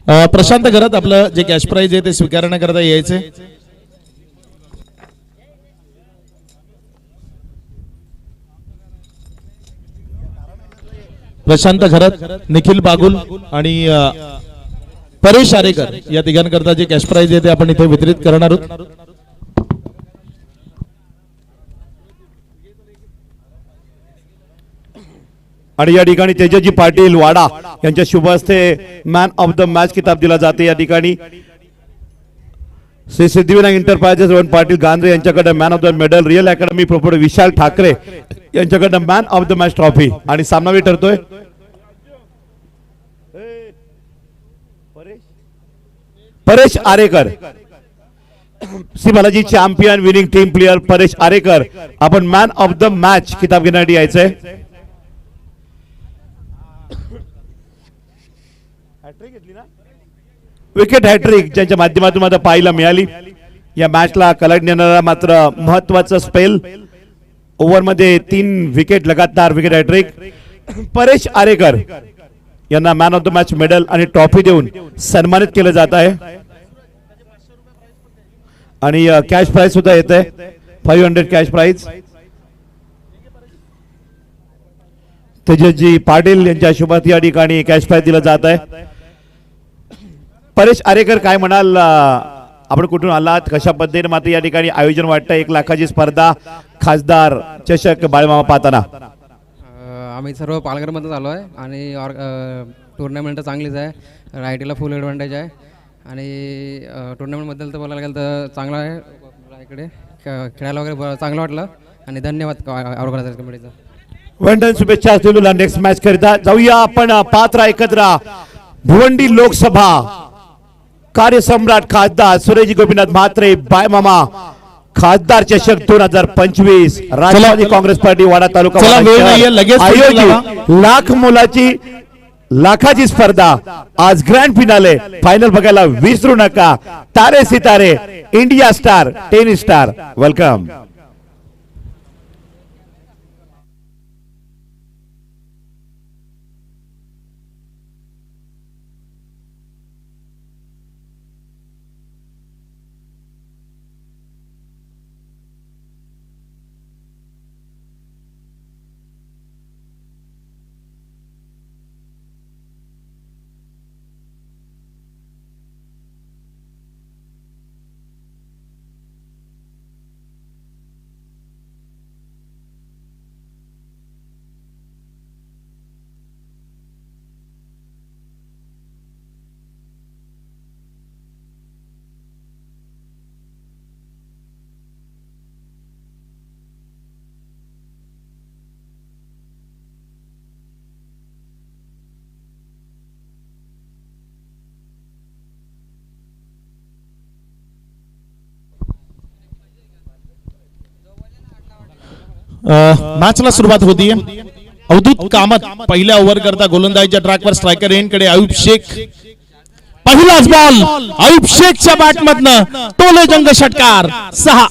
प्रशांत घरात आपलं जे कॅश प्राइज आहे ते स्वीकारण्याकरता यायचे. प्रशांत घरात, निखिल बागुल आणि परेश आरेकर या तिघांकरता जे कॅश प्राइज आहे ते आपण इथे वितरित करणार आहोत. आणि या ठिकाणी तेजस्वी पाटील वाडा यांच्या शुभ हस्ते मॅन ऑफ द मॅच किताब दिला जाते. या ठिकाणी श्री सिद्धिविनायक एंटरप्राइजेस रोहन पाटील गांधरे यांच्याकडे man of the medal, real academy proprietor Vishal Thackeray यांच्याकडे man of the match trophy आणि सामनावीर ठरतोय Paresh Arekar. Shri Balaji champion winning team player Paresh Arekar आपण मॅन ऑफ द मॅच किताब घेण्यासाठी यायचंय. विकेट हॅट्रिक ज्यांच्या माध्यमातून आता पाहायला मिळाली. या मॅचला कलाट नेणारा मात्र महत्वाचा स्पेल ओव्हर मध्ये 3 विकेट लगातार विकेट हॅट्रिक परेश आरेकर यांना man of the match medal आणि ट्रॉफी देऊन सन्मानित केलं जात आहे. आणि कॅश प्राइज सुद्धा येत आहे 500 कॅश प्राइज. तेजस्वी पाटील यांच्या शुभात या ठिकाणी कॅश प्राइज दिलं जात आहे. परेश आरेकर काय म्हणाल, आपण कुठून आलात, कशा पद्धतीने मात्र या ठिकाणी आयोजन वाटतं, 1 लाखाची स्पर्धा, खासदार चषक बाळमामा पाहताना? आम्ही सर्व पालघरमधून आलो आहे आणि टुर्नामेंट चांगलीच आहे. रायटीला फुल ॲडव्हान्टेज आहे आणि टुर्नामेंटबद्दल तर बोलायला गेलं तर चांगलं आहे. इकडे खेळायला वगैरे चांगलं वाटलं आणि धन्यवाद ऑर्गनायझर कमिटीचा. वंदन शुभेच्छा असलेला नेक्स्ट मॅच करिता जाऊया आपण. पात्र एकत्र भिवंडी लोकसभा कार्यसम्राट खासदार सुरेश गोपीनाथ म्हात्रे बाळमामा खासदार चषक 2025 राष्ट्रवादी काँग्रेस पार्टी वाडा तालुका आयोजित लाख मोलाची लाखाची स्पर्धा आज ग्रँड फिनाले फायनल बघायला विसरू नका. तारे सितारे India star tennis star welcome. मॅचला सुरुवात होतीये. अवधूत कामत पहिल्या ओव्हर करता गोलंदाजीच्या ट्रॅकवर स्ट्रायकर एंडकडे आयुब शेख. पहिलाच बॉल आयुब शेखच्या बॅटमधनं टोले जंग षटकार 6.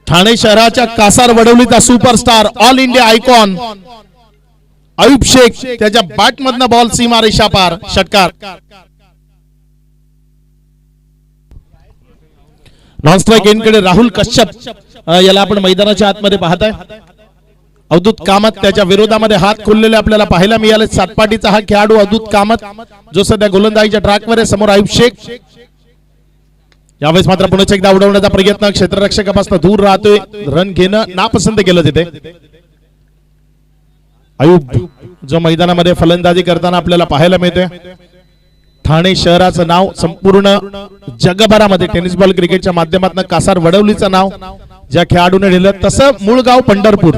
ठाणे शहराच्या कासार वडवलीचा superstar all India icon Ayub Shaikh त्याच्या बॅटमधनं बॉल सीमा रेषा पार षटकार. नॉन स्ट्राइक एंडकडे राहुल कश्यप याला आपण मैदानाच्या आतमध्ये पाहताय. अवधूत कामत त्याच्या विरोधामध्ये हात खोललेले आपल्याला पाहायला मिळाले. सातपाटीचा हा खेळाडू अवधूत कामत जो सध्या गोलंदाजीच्या ट्रॅकवर आहे. समोर आयुब शेख. यावेळेस मात्र पुन्हा एकदा उडवण्याचा प्रयत्न क्षेत्ररक्षकापासून दूर राहतोय. रन घेणं नापसंत केलं तिथे. आयुब जो मैदानामध्ये फलंदाजी करताना आपल्याला पाहायला मिळते. ठाणे शहराचं नाव संपूर्ण जगभरामध्ये टेनिस बॉल क्रिकेटच्या माध्यमातून कासार वडवलीचं नाव ज्या खेळाडूने दिलं तसं मूळ गाव पंढरपूर.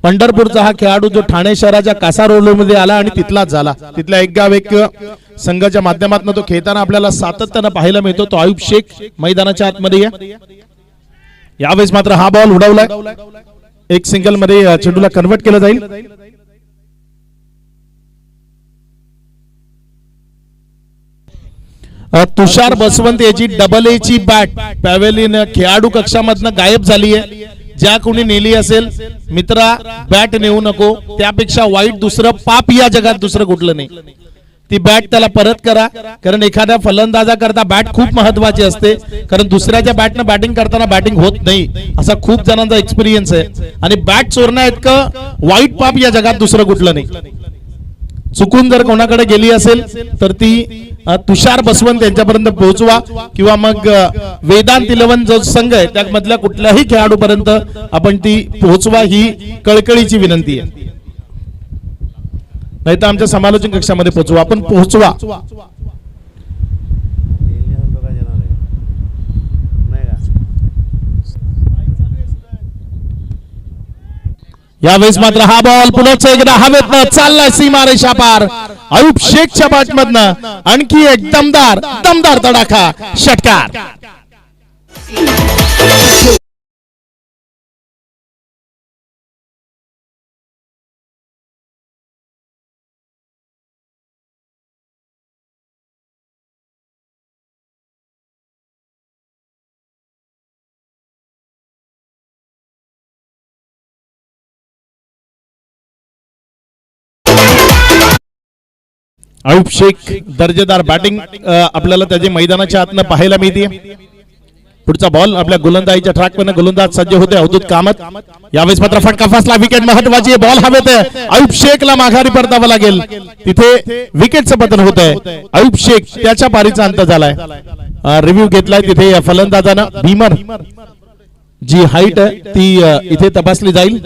पंढरपूरचा हा खेळाडू जो ठाणे शहराच्या कासार वडवलीमध्ये आला आणि तिथलाच झाला. तिथल्या एक गाव एक संघाच्या माध्यमातून तो खेळताना आपल्याला सातत्यानं पाहायला मिळतो. तो आयुब शेख मैदानाच्या आतमध्ये आहे. यावेळेस मात्र हा बॉल उडवलाय. एक सिंगल मध्ये चेंडूला कन्वर्ट केलं जाईल. तुषार बसवंत याची डबल ए ची बॅट पॅव्हेलियन खेळाडू कक्षामधनं गायब झाली आहे. ज्या कोणी नेली असेल मित्रा बॅट नेऊ नको, त्यापेक्षा वाईट दुसरं पाप या जगात दुसरं कुठलं नाही. ती बॅट त्याला परत करा, कारण एखाद्या फलंदाजा करता बॅट खूप महत्वाची असते, कारण दुसऱ्याच्या बॅटनं बॅटिंग करताना बॅटिंग होत नाही असा खूप जणांचा एक्सपिरियन्स आहे. आणि बॅट चोरण्या इतकं वाईट पाप या जगात दुसरं कुठलं नाही. चुकून जर कोणाकडे गेली असेल तर ती तुषार बसवंत यांच्यापर्यंत पोहोचवा, किंवा मग वेदांत 11 जो संघ आहे त्यामधल्या कुठल्याही खेळाडूपर्यंत आपण ती पोहोचवा, ही कळकळीची विनंती आहे. नाही तर आमच्या समालोचन कक्षामध्ये पोहोचवा, आपण पोहोचवा. यावेळेस मात्र हा बॉल पुन्हा एकदा हवेतनं चाललाय सीमारेषा पार. अयूब शेखच्या बॅटमधनं आणखी एक दमदार तडाखा षटकार. अयूब शेख दर्जेदार बॅटिंग आपल्याला त्याची मैदानाच्या आतनं पाहायला मिळते. पुढचा बॉल आपल्या गोलंदाजीच्या ट्रॅकवर गोलंदाज सज्ज होते अवधूत कामत. यावेळेस मात्र फटका फसला, विकेट महत्वाची आहे, बॉल हवेत आहे. अयूब शेखला माघारी परतावं लागेल, तिथे विकेटचं पतन होत आहे. अयूब शेख त्याच्या पारीचा अंत झालाय. रिव्ह्यू घेतलाय तिथे फलंदाजानं. भीमर जी हाईट आहे ती इथे तपासली जाईल.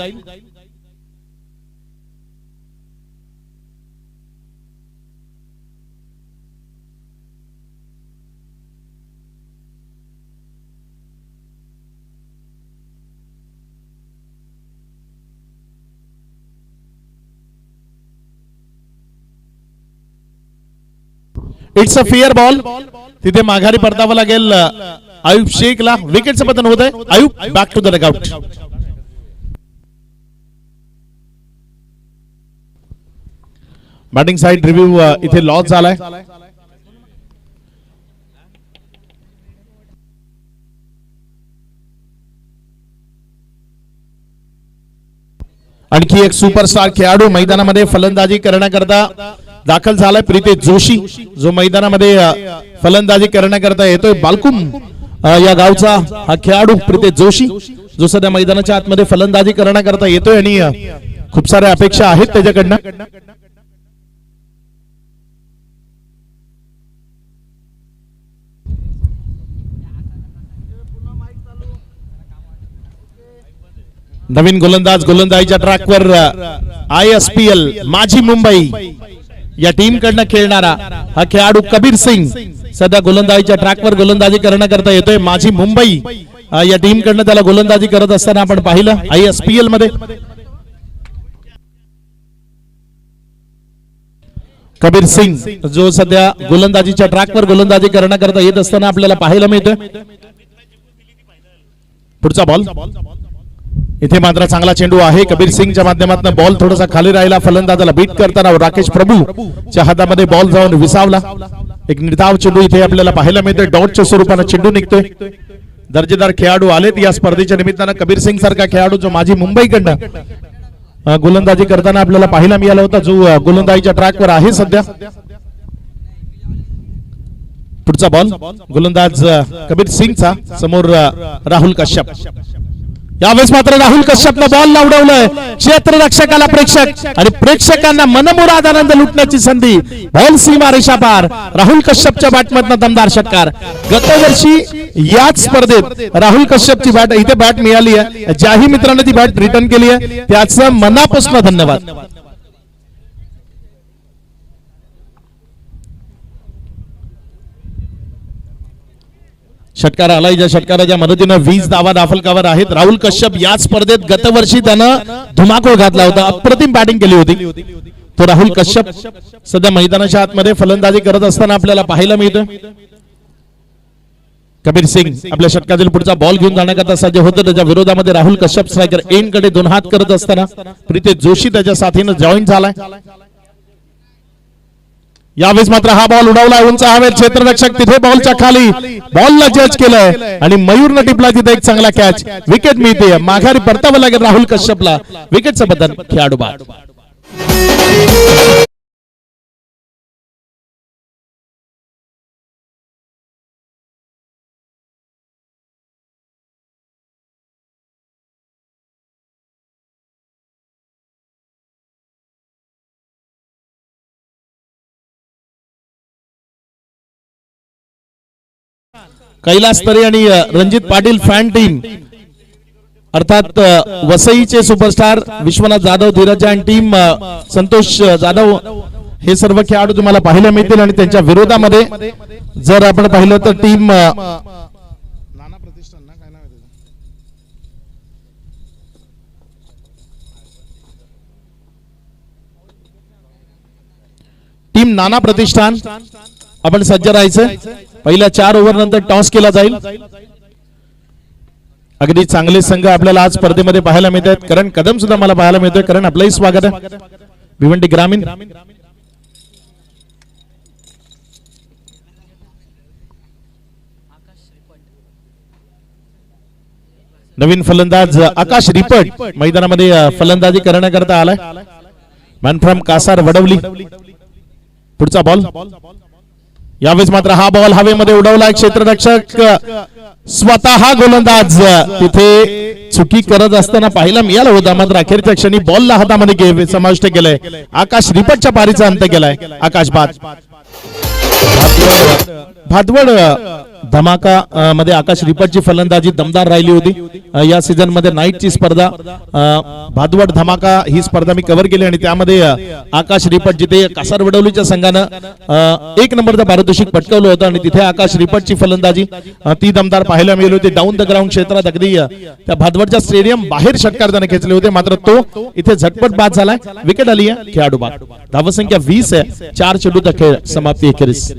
इट्स अ फेअर बॉल, तिथे माघारी परतावं लागेल अयूब शेखला. विकेटचं पतन होत आहे. Ayub back to the dugout. Batting side review इथे लॉस झालाय. आणखी एक सुपरस्टार खेळाडू मैदानामध्ये फलंदाजी करण्याकरता दाखल झालाय. प्रीतेश जोशी जो मैदानामध्ये फलंदाजी करण्याकरता येतोय. बालकुम या गावचा हा खेळाडू प्रीतेश जोशी जो सध्या मैदानाच्या आतमध्ये फलंदाजी करण्याकरता येतोय आणि खूप साऱ्या अपेक्षा आहेत त्याच्याकडनं. नवीन गोलंदाज गोलंदाजीच्या ट्रॅकवर ISPL माझी मुंबई या टीम कडनं खेळणारा हा खेळाडू कबीर सिंग सध्या गोलंदाजीच्या ट्रॅकवर गोलंदाजी करण्याकरता येतोय. माझी मुंबई या टीम कडनं त्याला गोलंदाजी करत असताना आपण पाहिलं ISPL मध्ये. कबीर सिंग जो सध्या गोलंदाजीच्या ट्रॅकवर गोलंदाजी करण्याकरता येत असताना आपल्याला पाहायला मिळतोय. पुढचा बॉल, इथे मात्र चांगला चेंडू आहे. कबीर सिंगच्या माध्यमातून बॉल थोडासा खाली राहिला. फलंदाजाला बीट करताना राकेश प्रभूच्या हातामध्ये बॉल जाऊन विसावला. एक निर्धाव चेंडू इथे आपल्याला पाहायला मिळतोय. डॉटच्या स्वरूपाने चेंडू निघतोय. दर्जेदार खेळाडू आलेत या स्पर्धेच्या निमित्तानं. कबीर सिंग सारखा खेळाडू जो माझी मुंबईकडनं गोलंदाजी करताना आपल्याला पाहायला मिळाला होता, जो गोलंदाजीच्या ट्रॅकवर आहे सध्या. पुढचा बॉल गोलंदाज कबीर सिंगचा, समोर राहुल कश्यप. यावेळेस मात्र राहुल कश्यपनं बॉल उडवलंय. क्षेत्ररक्षकाला प्रेक्षक आणि प्रेक्षकांना मनमुराद आनंद लुटण्याची संधी. बॉल सीमारेषा पार. राहुल कश्यपच्या बॅटमधनं दमदार षटकार. गतवर्षी याच स्पर्धेत राहुल कश्यपची बॅट इथे बॅट मिळाली आहे. ज्याही मित्रांनी ती बॅट रिटर्न केली आहे त्याचं मनापासून धन्यवाद. षटकार आलाय, ज्या षटकाराच्या मदतीनं 20 धावा दाफलकावर आहेत. राहुल कश्यप या स्पर्धेत गतवर्षी त्यानं धुमाकूळ घातला होता, अप्रतिम बॅटिंग केली होती. तो राहुल कश्यप सध्या मैदानाच्या आतमध्ये फलंदाजी करत असताना आपल्याला पाहायला मिळतं. कबीर सिंग आपल्या षटकातील पुढचा बॉल घेऊन जाण्याकरता सज्ज होतं. त्याच्या विरोधामध्ये राहुल कश्यप स्ट्रायकर एंड कडे 2 हात करत असताना प्रीतेश जोशी त्याच्या साथीनं जॉईन झालाय. यावेळेस मात्र हा बॉल उडवला उंच हवेत. क्षेत्ररक्षक तिथे बॉलच्या खाली बॉलला जज केलंय आणि मयूरनं टिपला तिथे एक चांगला कॅच. विकेट मिळते. माघारी परतावं लागेल राहुल कश्यपला. विकेटचं बदल खेळाडू बाद. कैलास तरे आणि रणजित पाटील फॅन टीम अर्थात वसईचे सुपरस्टार विश्वनाथ जाधव, धीरज आणि टीम संतोष जाधव हे सर्व खेळाडू तुम्हाला पाहायला मिळतील आणि त्यांच्या विरोधामध्ये जर आपण पाहिलं तर टीम टीम नाना प्रतिष्ठान आपण सज्ज राहायचं. पहिल्या 4 ओव्हर नंतर टॉस केला जाईल. अगदी चांगले संघ आपल्याला आज स्पर्धेमध्ये पाहायला मिळत आहेत. करण कदम सुद्धा मला पाहायला मिळतोय. करण आपलंही स्वागत आहे भिवंडी ग्रामीण. नवीन फलंदाज आकाश रिपट मैदानामध्ये फलंदाजी करण्याकरता आलाय. Man from Kasar Wadavali. पुढचा बॉल. यावेळेस मात्र हा बॉल हवेमध्ये उडवलाय. क्षेत्ररक्षक स्वतः गोलंदाज तिथे चुकी करत असताना पाहायला मिळाला होता. मात्र अखेरच्या क्षणी बॉलला हातामध्ये समाविष्ट केलंय. आकाश रिपटच्या पारीचा अंत केलाय. आकाश भादवड धमाका मध्ये आकाश रिपटची फलंदाजी दमदार राहिली होती. या सीझन मध्ये नाईटची स्पर्धा भादवड धमाका ही स्पर्धा मी कव्हर केली आणि त्यामध्ये आकाश रिपट जिथे कासार वडवलीच्या संघानं 1 नंबरचं पारितोषिक पटकावलं होतं आणि तिथे आकाश रिपटची फलंदाजी ती दमदार पाहायला मिळाली होती. डाऊन द ग्राउंड क्षेत्रात अगदी त्या भादवडच्या स्टेडियम बाहेर षटकार त्याने खेचले होते. मात्र तो इथे झटपट बाद झालाय. विकेट आली आहे. खेळाडू बाद. धावसंख्या 20 आहे. 4 चेंडूचा खेळ समाप्ती अखेरीस.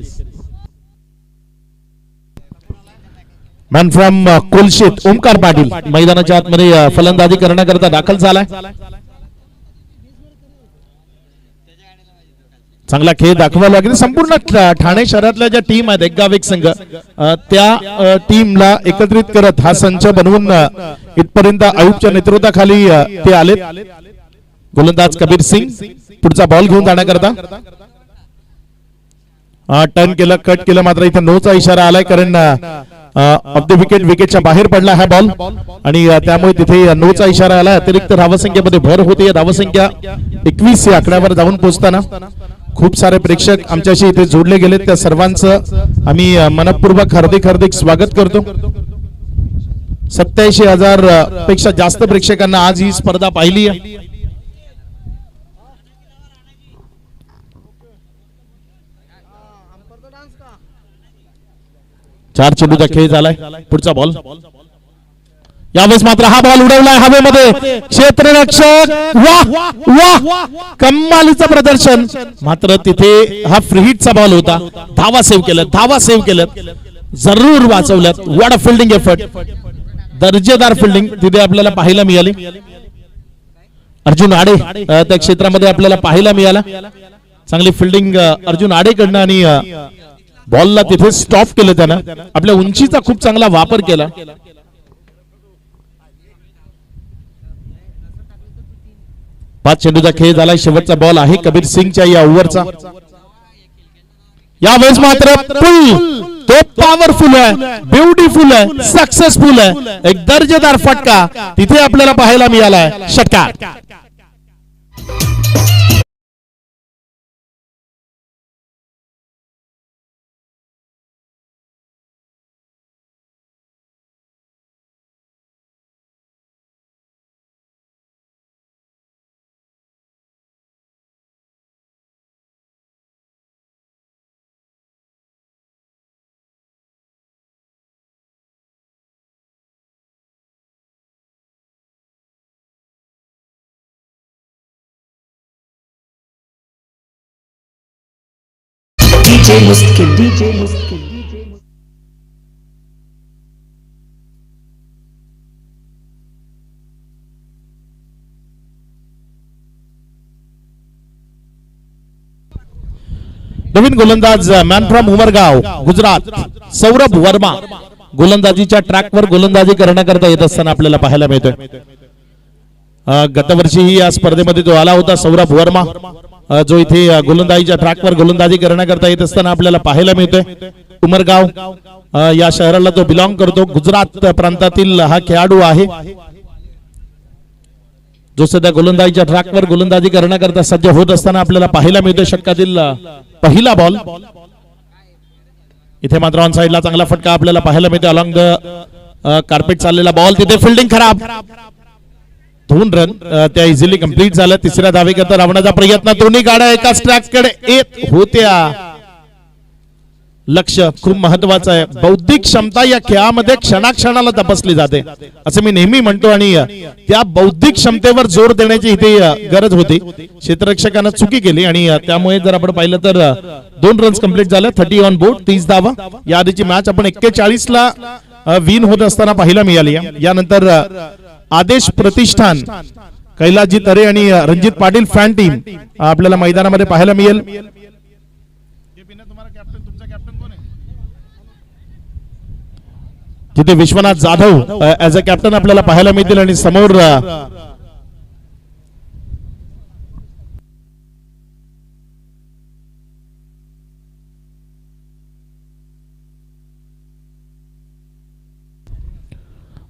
मॅन फ्रॉम कोलशेत ओमकार पाटील मैदानाच्या आतमध्ये फलंदाजी करण्याकरता दाखल झालाय. चांगला खेळ दाखवावा लागेल. संपूर्ण ठाणे शहरातल्या ज्या टीम आहेत एक गाव एक संघ त्या टीमला एकत्रित करत हा संच बनवून इथपर्यंत आयुबच्या नेतृत्वाखाली ते आले. गोलंदाज कबीर सिंग पुढचा बॉल घेऊन जाण्याकरता टर्न केलं, कट केलं. मात्र इथे नोचा इशारा आलाय कारण ऑफ द विकेट विकेटच्या बाहेर पडला हा बॉल आणि त्यामुळे तिथे नोचा इशारा आला. अतिरिक्त धावसंख्येमध्ये भर होते. धावसंख्या 21 या आकड्यावर जाऊन पोहोचताना खूप सारे प्रेक्षक आमच्याशी इथे जोडले गेलेत. त्या सर्वांचं आम्ही मनपूर्वक हार्दिक स्वागत करतो. 87,000 पेक्षा जास्त प्रेक्षकांना आज ही स्पर्धा पाहिली आहे. चार चेंडूचा खेळ झालाय. पुढचा बॉल. यावेळेस मात्र हा बॉल उडवलाय हवेमध्ये. क्षेत्ररक्षक वाह कमालीचं प्रदर्शन. मात्र तिथे हा फ्री हिटचा बॉल होता. धावा सेव्ह केलं. जरूर वाचवल्यात. What a fielding effort. दर्जेदार फिल्डिंग तिथे आपल्याला पाहायला मिळाली. अर्जुन आडे त्या क्षेत्रामध्ये आपल्याला पाहायला मिळाला. चांगली फिल्डिंग अर्जुन आडेकडनं आणि बॉलला तिथे स्टॉप केलं. त्यानं आपल्या उंचीचा खूप चांगला वापर केला. पाच चेंडूचा खेळ झाला. शेवटचा बॉल आहे कबीर सिंगच्या या ओव्हरचा. यावेळेस मात्र तो पॉवरफुल आहे, ब्युटिफुल आहे, सक्सेसफुल आहे. एक दर्जेदार फटका तिथे आपल्याला पाहायला मिळालाय. षटकार. DJ Muskil. नवीन गोलंदाज मॅन फ्रॉम उमरगाव गुजरात सौरभ वर्मा गोलंदाजीच्या ट्रॅकवर गोलंदाजी करण्याकरता येत असताना आपल्याला पाहायला मिळतोय. गतवर्षीही या स्पर्धेमध्ये तो आला होता सौरभ वर्मा, जो इथे गोलंदाजीच्या ट्रॅकवर गोलंदाजी करण्याकरता येत असताना आपल्याला पाहायला मिळतोय. उमरगाव या शहराला तो बिलॉंग करतो. गुजरात प्रांतातील हा खेळाडू आहे, जो सध्या गोलंदाजीच्या ट्रॅकवर गोलंदाजी करण्याकरता सज्ज होत असताना आपल्याला पाहायला मिळतोय. षटकातील पहिला बॉल. इथे मात्र ऑन साइडला चांगला फटका आपल्याला पाहायला मिळते अलॉंग द कार्पेट चाललेला बॉल तिथे फिल्डिंग खराब 2 रन त्या इझिली कंप्लीट झाल्या तिसऱ्या धावेकरता रावणाचा प्रयत्न दोन्ही गाड्या एकाच ट्रॅक कडे येत होत्या लक्ष खूप महत्वाचं आहे बौद्धिक क्षमता या खेळामध्ये क्षणाक्षणाला तपासली जाते असं मी नेहमी म्हणतो आणि त्या बौद्धिक क्षमतेवर जोर देण्याची इथे गरज होती क्षेत्ररक्षकानं चुकी केली आणि त्यामुळे जर आपण पाहिलं तर 2 रन्स कंप्लीट झाले 30 ऑन बोर्ड 30 धावा या आधीची मॅच आपण 41 ला विन होत असताना पाहायला मिळाली यानंतर आदेश प्रतिष्ठान कैलासजी तरे आणि रणजित पाटील फॅन टीम आपल्याला मैदानामध्ये पाहायला मिळेल तिथे Vishwanath Jadhav as a captain आपल्याला पाहायला मिळतील आणि समोर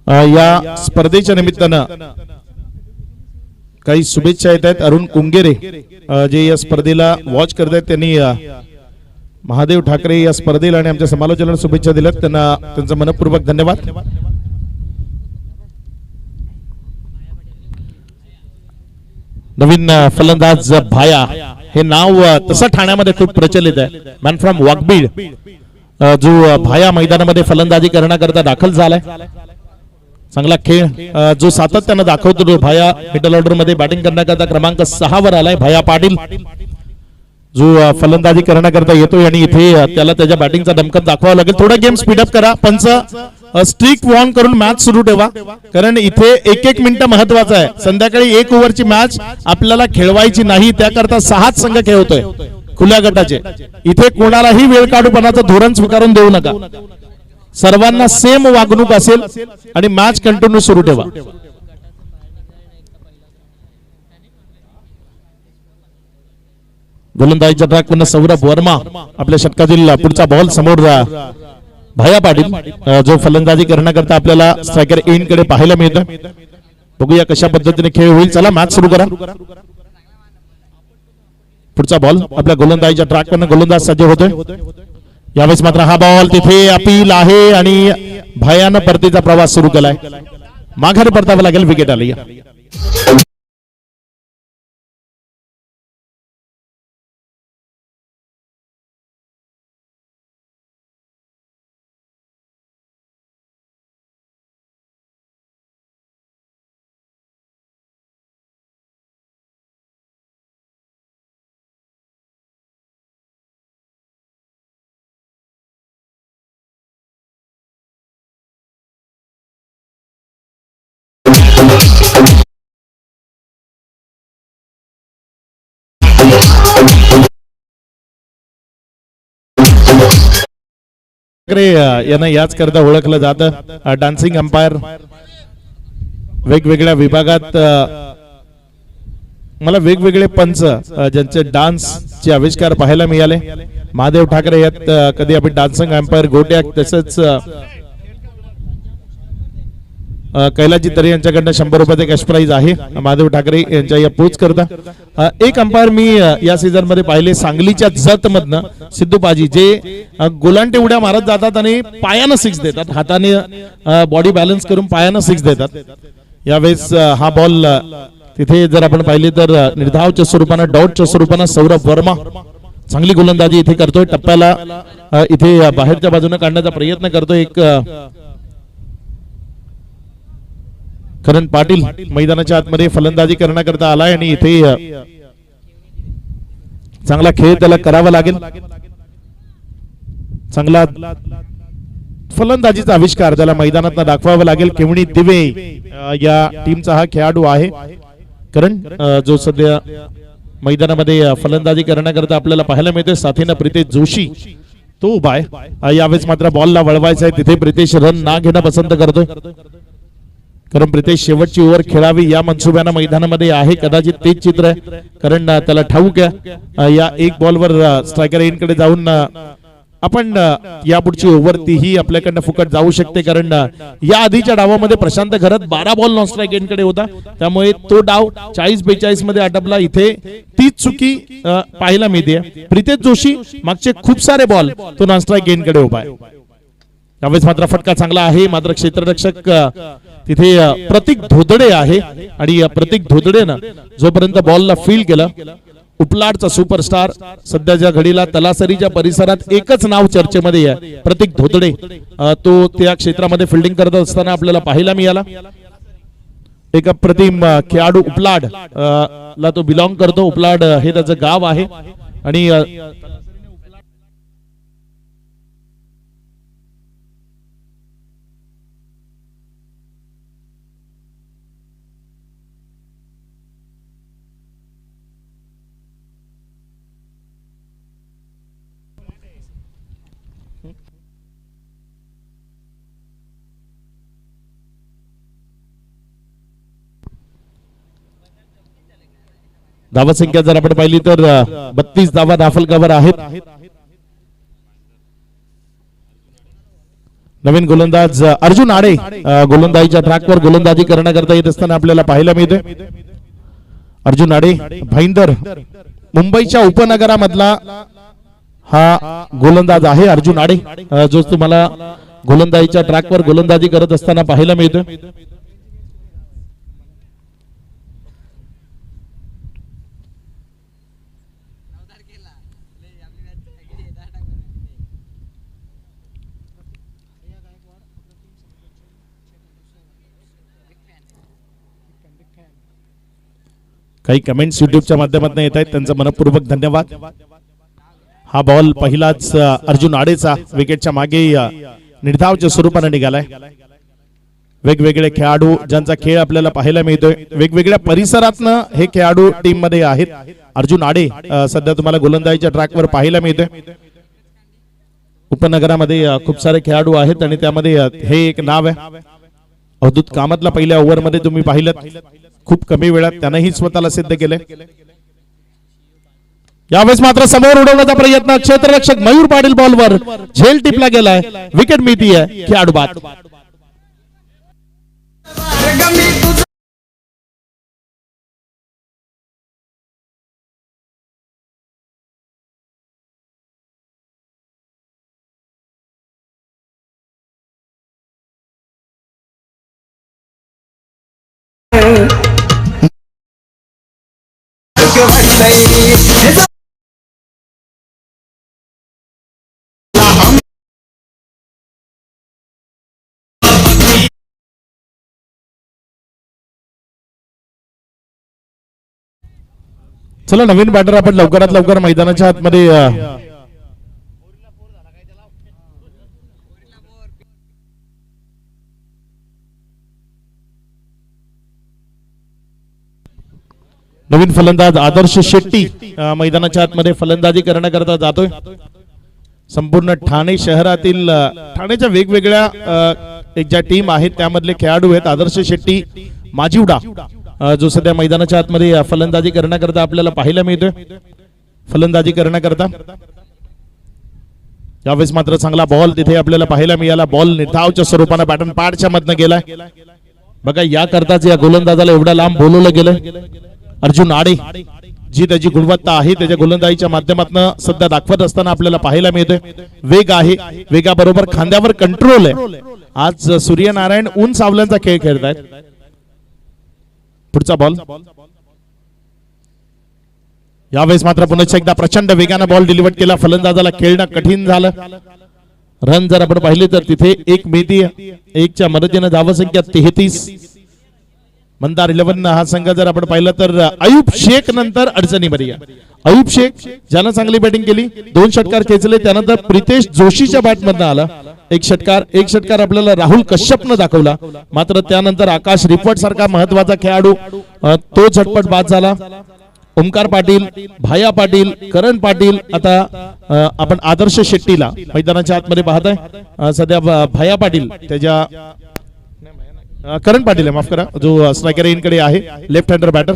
या स्पर्धेच्या निमित्तानं काही शुभेच्छा येत आहेत अरुण कुंगेरे जे या स्पर्धेला वॉच करत आहेत त्यांनी महादेव ठाकरे या स्पर्धेला आणि आमच्या समालोचनाला शुभेच्छा दिल्यात त्यांना त्यांचा मनपूर्वक धन्यवाद नवीन फलंदाज भाया हे नाव तसं ठाण्यामध्ये खूप प्रचलित आहे मॅन फ्रॉम वाघबीड जो भाया मैदानामध्ये फलंदाजी करण्याकरता दाखल झालाय चांगला खेळ जो सातत्यानं दाखवतो तो भाया मिडल ऑर्डर मध्ये बॅटिंग करण्याकरता क्रमांक 6 वर आलाय भाया पाटील जो फलंदाजी करण्याकरता येतोय आणि इथे त्याला त्याच्या बॅटिंगचा दमकत दाखवावा लागेल थोडा गेम स्पीडअप करा पंच स्ट्रिक वॉर्न करून मॅच सुरू ठेवा कारण इथे 1-1 मिनिट महत्वाचा आहे संध्याकाळी 1 ओव्हरची मॅच आपल्याला खेळवायची नाही त्याकरता 6 संघ खेळतोय खुल्या गटाचे इथे कोणालाही वेळ काढूपणाचं धोरण स्वीकारून देऊ नका सर्वांना सेम वागणूक असेल आणि मॅच कंटिन्यू सुरू ठेवा गोलंदाजीच्या ट्रॅकवरनं सौरभ वर्मा आपल्या षटकातील पुढचा बॉल समोर भाया पाटील जो फलंदाजी करण्याकरता आपल्याला स्ट्रायकर एंड कडे पाहायला मिळतं बघूया कशा पद्धतीने खेळ होईल चला मॅच सुरू करा पुढचा बॉल आपल्या गोलंदाजीच्या ट्रॅकवरनं गोलंदाज सज्ज होतोय यावेळेस मात्र हा बॉल तिथे अपील आहे आणि भायानं परतीचा प्रवास सुरू केलाय माघारी परतावं लागेल विकेट आली यांना याच करता ओळखलं जातं डान्सिंग अंपायर वेगवेगळ्या विभागात मला वेगवेगळे पंच ज्यांचे डान्सचे आविष्कार पाहायला मिळाले महादेव ठाकरे यात कधी आपण डान्सिंग अंपायर गोट्या तसंच कैलासजी तरे यांच्याकडनं 100 रुपयाचे कॅश प्राइज आहे महादेव ठाकरे यांच्या या पोच करता एक अंपायर मी या सीझन मध्ये पाहिले सांगलीच्या जत मधनं सिद्धू पाजी जे गोलांटे उड्या मारत जातात आणि पायानं 6 देतात हाताने बॉडी बॅलन्स करून पायानं 6 देतात यावेळेस हा बॉल तिथे जर आपण पाहिले तर निर्धावच्या स्वरूपानं डॉटच्या स्वरूपानं सौरभ वर्मा चांगली गोलंदाजी इथे करतोय टप्प्याला इथे बाहेरच्या बाजूने काढण्याचा प्रयत्न करतोय एक करण पाटील मैदानाच्या आतमध्ये फलंदाजी करण्याकरता आलाय आणि इथे चांगला खेळ त्याला करावा लागेल चांगला फलंदाजीचा आविष्कार त्याला मैदानात दाखवावा लागेल केवणी दिवे या टीमचा हा खेळाडू आहे करण जो सध्या मैदानामध्ये फलंदाजी करण्याकरता आपल्याला पाहायला मिळते साथीनं प्रितेश जोशी तो उभा आहे यावेळेस मात्र बॉलला वळवायचा आहे तिथे प्रितेश रन ना घेणं पसंत करतोय कारण प्रितेश शेवटची ओव्हर खेळावी या मनसुब्यानं मैदानामध्ये आहे कदाचित तेच चित्र आहे कारण त्याला ठाऊक आहे या एक बॉलवर स्ट्रायकर एंड कडे जाऊन आपण यापुढची ओव्हर तीही आपल्याकडनं फुकट जाऊ शकते, कारण या आधीच्या डावामध्ये प्रशांत घरात 12 बॉल नॉन स्ट्राईक एंडकडे होता, त्यामुळे तो डाव 40-42 मध्ये आटपला. इथे तीच चुकी पाहायला मिळते. प्रितेश जोशी मागचे खूप सारे बॉल तो नॉन स्ट्राईक एंडकडे उभा आहे. त्यावेळेस मात्र फटका चांगला आहे, मात्र क्षेत्ररक्षक तिथे प्रतीक धोदडे आहे आणि प्रतीक धोदडेनं जोपर्यंत बॉलला फील्ड केलं, उपलाडचा सुपरस्टार सध्याच्या घडीला तलासरीच्या परिसरात एकच नाव चर्चेमध्ये आहे, प्रतीक धोदडे. तो त्या क्षेत्रामध्ये फिल्डिंग करत असताना आपल्याला पाहायला मिळाला. एक अप्रतिम खेळाडू उपलाड ला तो बिलॉंग करतो. उपलाड हे त्याचं गाव आहे आणि धावा संख्या जर आपण पाहिली तर 32 धावा दाफलकावर आहेत. नवीन गोलंदाज अर्जुन आडे गोलंदाजीच्या ट्रॅकवर गोलंदाजी करण्याकरता येत असताना आपल्याला पाहायला मिळते. अर्जुन आडे भाईंदर मुंबईच्या उपनगरामधला हा गोलंदाज आहे. अर्जुन आडे जो तुम्हाला गोलंदाजीच्या ट्रॅकवर गोलंदाजी करत असताना पाहायला मिळतो. काही कमेंट्स युट्यूबच्या माध्यमातून येत आहेत, त्यांचं मनपूर्वक धन्यवाद. हा बॉल पहिलाच अर्जुन आडेचा विकेटच्या मागे निर्धावच्या स्वरूपाने निघालाय. वेगवेगळे खेळाडू ज्यांचा खेळ आपल्याला पाहायला मिळतोय, वेगवेगळ्या परिसरातनं हे खेळाडू टीम मध्ये आहेत. अर्जुन आडे सध्या तुम्हाला गोलंदाजीच्या ट्रॅकवर पाहायला मिळतोय. उपनगरामध्ये खूप सारे खेळाडू आहेत आणि त्यामध्ये हे एक नाव आहे. अवधूत कामतला पहिल्या ओव्हरमध्ये तुम्ही पाहिलं, खूप कमी वेळात त्यानंही स्वतःला सिद्ध केले. यावेळेस मात्र समोर उडवण्याचा प्रयत्न, क्षेत्ररक्षक मयूर पाटील बॉलवर झेल टिपला गेलाय, विकेट मिळतीये खेळाडू बाद. चला नवीन बॅटर आपण लवकरात लवकर मैदानाच्या आतमध्ये नवीन फलंदाज आदर्श शेट्टी मैदानाच्या आतमध्ये फलंदाजी करण्याकरता जातोय. संपूर्ण ठाणे शहरातील ठाण्याच्या वेगवेगळ्या एक ज्या टीम आहेत त्यामधले खेळाडू आहेत. आदर्श शेट्टी माजिवडा जो सध्या मैदानाच्या आतमध्ये फलंदाजी करण्याकरता आपल्याला पाहायला मिळतोय. फलंदाजी करण्याकरता यावेळेस मात्र चांगला बॉल तिथे आपल्याला पाहायला मिळाला. बॉल निर्धावच्या स्वरूपाने बॅटन पाडच्या मधनं गेलाय. बघा या करताच या गोलंदाजाला एवढा लांब बोलवलं गेलं. अर्जुन आडे जी त्याची गुणवत्ता आहे त्याच्या गोलंदाजीच्या माध्यमातून सध्या दाखवत असताना आपल्याला पाहायला मिळतोय. वेग आहे, वेगाबरोबर खांद्यावर कंट्रोल आहे. आज सूर्यनारायण ऊन सावल्यांचा खेळ खेळतायत. पुढचा बॉल यावेळेस मात्र पुन्हा एकदा प्रचंड वेगाने बॉल डिलिव्हर केला. फलंदाजाला खेळणं कठीण झालं. रन जर आपण पाहिले तर तिथे एक मिळती, एकच्या मदतीने धावसंख्या 33. मंदार 11 हा संघ जर आपण पाहिलं तर अयूब शेख नंतर अडचणीमध्ये आहे. अयूब शेख ज्यानं चांगली बॅटिंग केली, 2 षटकार खेचले. त्यानंतर प्रितेश जोशीच्या बॅटमधनं आला एक षटकार आपल्याला राहुल कश्यपनं दाखवला. मात्र त्यानंतर आकाश रिफट सारखा महत्वाचा खेळाडू तो झटपट बाद झाला. ओमकार पाटील, भाया पाटील, करण पाटील. आता आपण आदर्श शेट्टीला मैदानाच्या आतमध्ये पाहताय. सध्या भाया पाटील त्याच्या करण पाटील आहे, माफ करा, जो स्ट्रायकर इनकडे आहे, लेफ्ट हँडर बॅटर.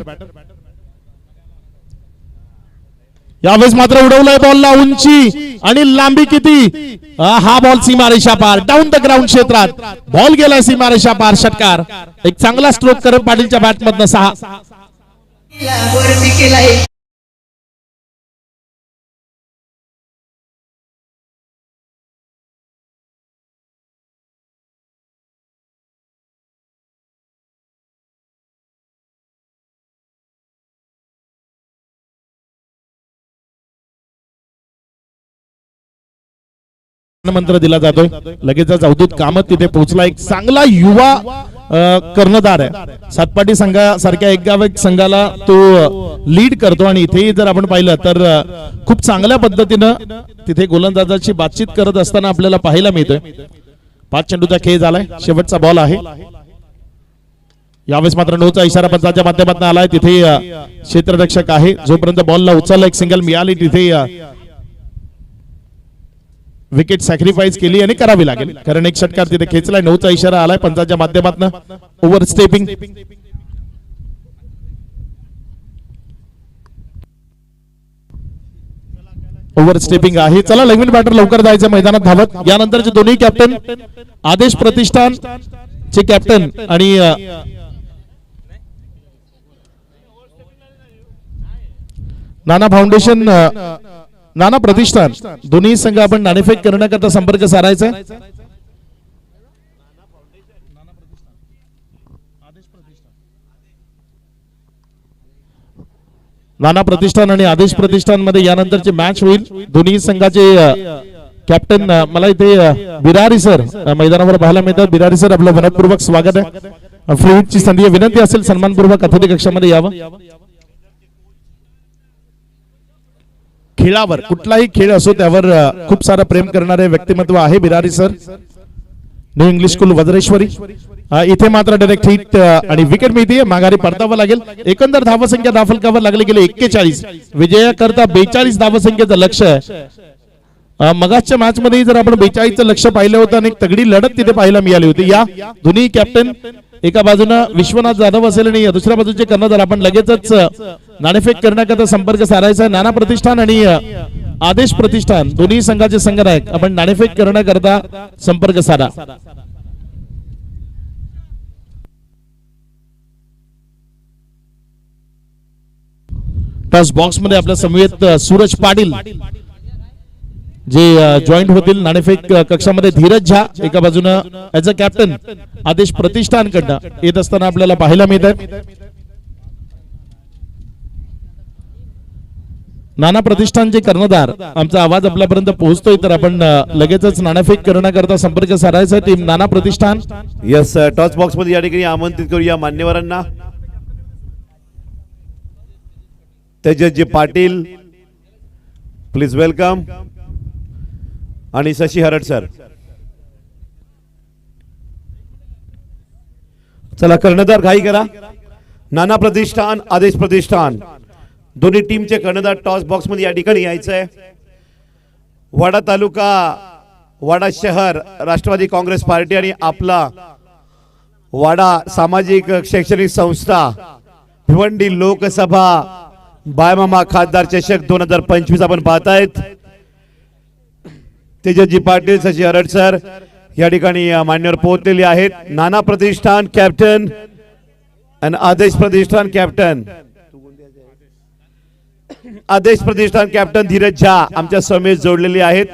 यावेळेस मात्र उडवलाय बॉलला उंची आणि लांबी किती, हा बॉल सीमारेषा पार, डाऊन द ग्राउंड क्षेत्रात बॉल गेलाय सीमारेषा पार. षटकार, एक चांगला स्ट्रोक करत पाटीलच्या बॅट मधनं 6. वरती केलाय. मंत्र दिला जातोय. लगेचच अवधूत कामत तिथे पोहोचला. एक चांगला युवा कर्णधार आहे. सातपाटी संघासारख्या एक गाव एक संघाला तो लीड करतो आणि इथेही जर आपण पाहिलं तर खूप चांगल्या पद्धतीनं तिथे गोलंदाजाची बातचीत करत असताना आपल्याला पाहायला मिळतोय. 5 चेंडूचा खेळ झालाय. शेवटचा बॉल आहे. यावेळेस मात्र नोचा इशारा पंचाच्या माध्यमातून आलाय. तिथे क्षेत्ररक्षक आहे. जोपर्यंत बॉलला उचलला, एक सिंगल मिळाली, तिथे विकेट सॅक्रिफाईस केली आणि करावी लागेल, कारण एक षटकार तिथे खेचलाय. नऊचा इशारा आलाय पंचाच्या माध्यमातून. ओव्हर स्टेपिंग, ओव्हर स्टेपिंग आहे. चला नवीन बॅटर लवकर जायचं मैदानात धावत. यानंतरचे दोन्ही कॅप्टन आदेश प्रतिष्ठान चे कॅप्टन आणि नाना फाउंडेशन नाना प्रतिष्ठान दोन्ही संघ आपण नाणेफेक करण्याकरता संपर्क साधायचा. नाना प्रतिष्ठान आणि आदेश प्रतिष्ठान मध्ये यानंतरची मॅच होईल. दोन्ही संघाचे कॅप्टन मला इथे बिरारी सर मैदानावर पाहायला मिळतात. बिरारी सर, आपलं मनपूर्वक स्वागत आहे. फ्लुइडची संधी, विनंती असेल सन्मानपूर्वक अतिथी कक्षामध्ये यावं. खेळावर कुठलाही खेळ असो त्यावर खूप सारं प्रेम करणारे व्यक्तिमत्व आहे Birari sir. New English school Vajreshwari. इथे मात्र डायरेक्ट हिट आणि विकेट मिळते. माघारी परतावं लागेल. एकंदर धावसंख्या धावफलकावर लागले गेले 41. विजयाकरता 42 धावसंख्येचं लक्ष्य आहे. मगाच्या मॅच मध्ये जर आपण 42चं लक्ष पाहिलं होतं आणि एक तगडी लढत तिथे पाहायला मिळाली होती. या दोन्ही कॅप्टन, एका बाजूनं विश्वनाथ जाधव असेल आणि दुसऱ्या बाजूचे कर्णधार, आपण लगेचच नाणेफेक करण्याकरता संपर्क साधायचा आहे. नाना प्रतिष्ठान आणि आदेश प्रतिष्ठान दोन्ही संघाचे संघनायक आपण नाणेफेक करण्याकरता संपर्क साधा. टॉस बॉक्स मध्ये आपल्या समवेत सूरज पाटील जे जॉईंट होतील नाणेफेक कक्षामध्ये. धीरज झा एका बाजूनं ऍज अ कॅप्टन आदेश प्रतिष्ठान कडनं येत असताना आपल्याला पाहायला मिळत आहे. नाना प्रतिष्ठानचे कर्णधार, आमचा आवाज आपल्यापर्यंत पोहोचतोय तर आपण लगेचच नाणेफेक करण्याकरता संपर्क साधायचा. टीम नाना प्रतिष्ठान. यस, टॉस बॉक्स मध्ये या ठिकाणी आमंत्रित करूया मान्यवरांना. तेजसजी पाटील, प्लीज वेलकम, आणि शशी हरड सर. चला कर्णधार घाई करा. नाना प्रतिष्ठान, आदेश प्रतिष्ठान दोन्ही टीमचे कर्णधार टॉस बॉक्स मध्ये या ठिकाणी यायचं आहे. वाडा तालुका, वाडा शहर राष्ट्रवादी काँग्रेस पार्टी आणि आपला वाडा सामाजिक शैक्षणिक संस्था भिवंडी लोकसभा बायमामा खासदार चषक 2025 आपण पाहतायत. तेजसजी पाटील, शशी हरड सर या ठिकाणी मान्यवर पोहोचलेले आहेत. नाना प्रतिष्ठान कॅप्टन आणि आदेश प्रतिष्ठान कॅप्टन. आदेश प्रतिष्ठान कॅप्टन धीरज झा आमच्या समेत जोडलेले आहेत.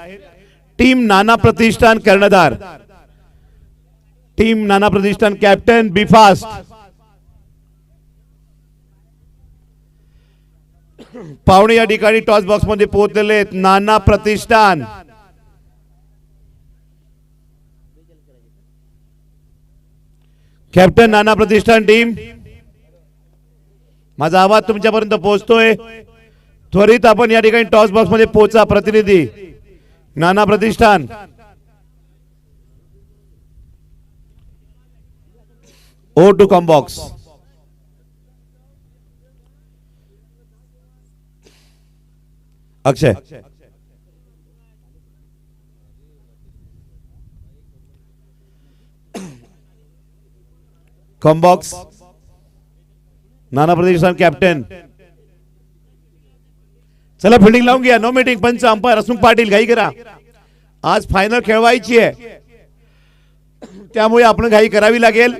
टीम नाना प्रतिष्ठान कर्णधार, टीम नाना प्रतिष्ठान कॅप्टन बी फास्ट. पाहुणे या ठिकाणी टॉस बॉक्स मध्ये पोहोचलेले आहेत. नाना प्रतिष्ठान, कॅप्टन नाना प्रतिष्ठान टीम. माझा आवाज तुमच्यापर्यंत पोहोचतोय. त्वरित आपण या ठिकाणी टॉस बॉक्स मध्ये पोहोचा. प्रतिनिधी नाना प्रतिष्ठान. ओ to come box. Akshay, come box. Nana Pratishthan captain. चला फिल्डिंग लावून घ्या. No meeting. पंच अंपायर हसमुख पाटील घाई करा. आज फायनल खेळवायची आहे, त्यामुळे आपण घाई करावी लागेल.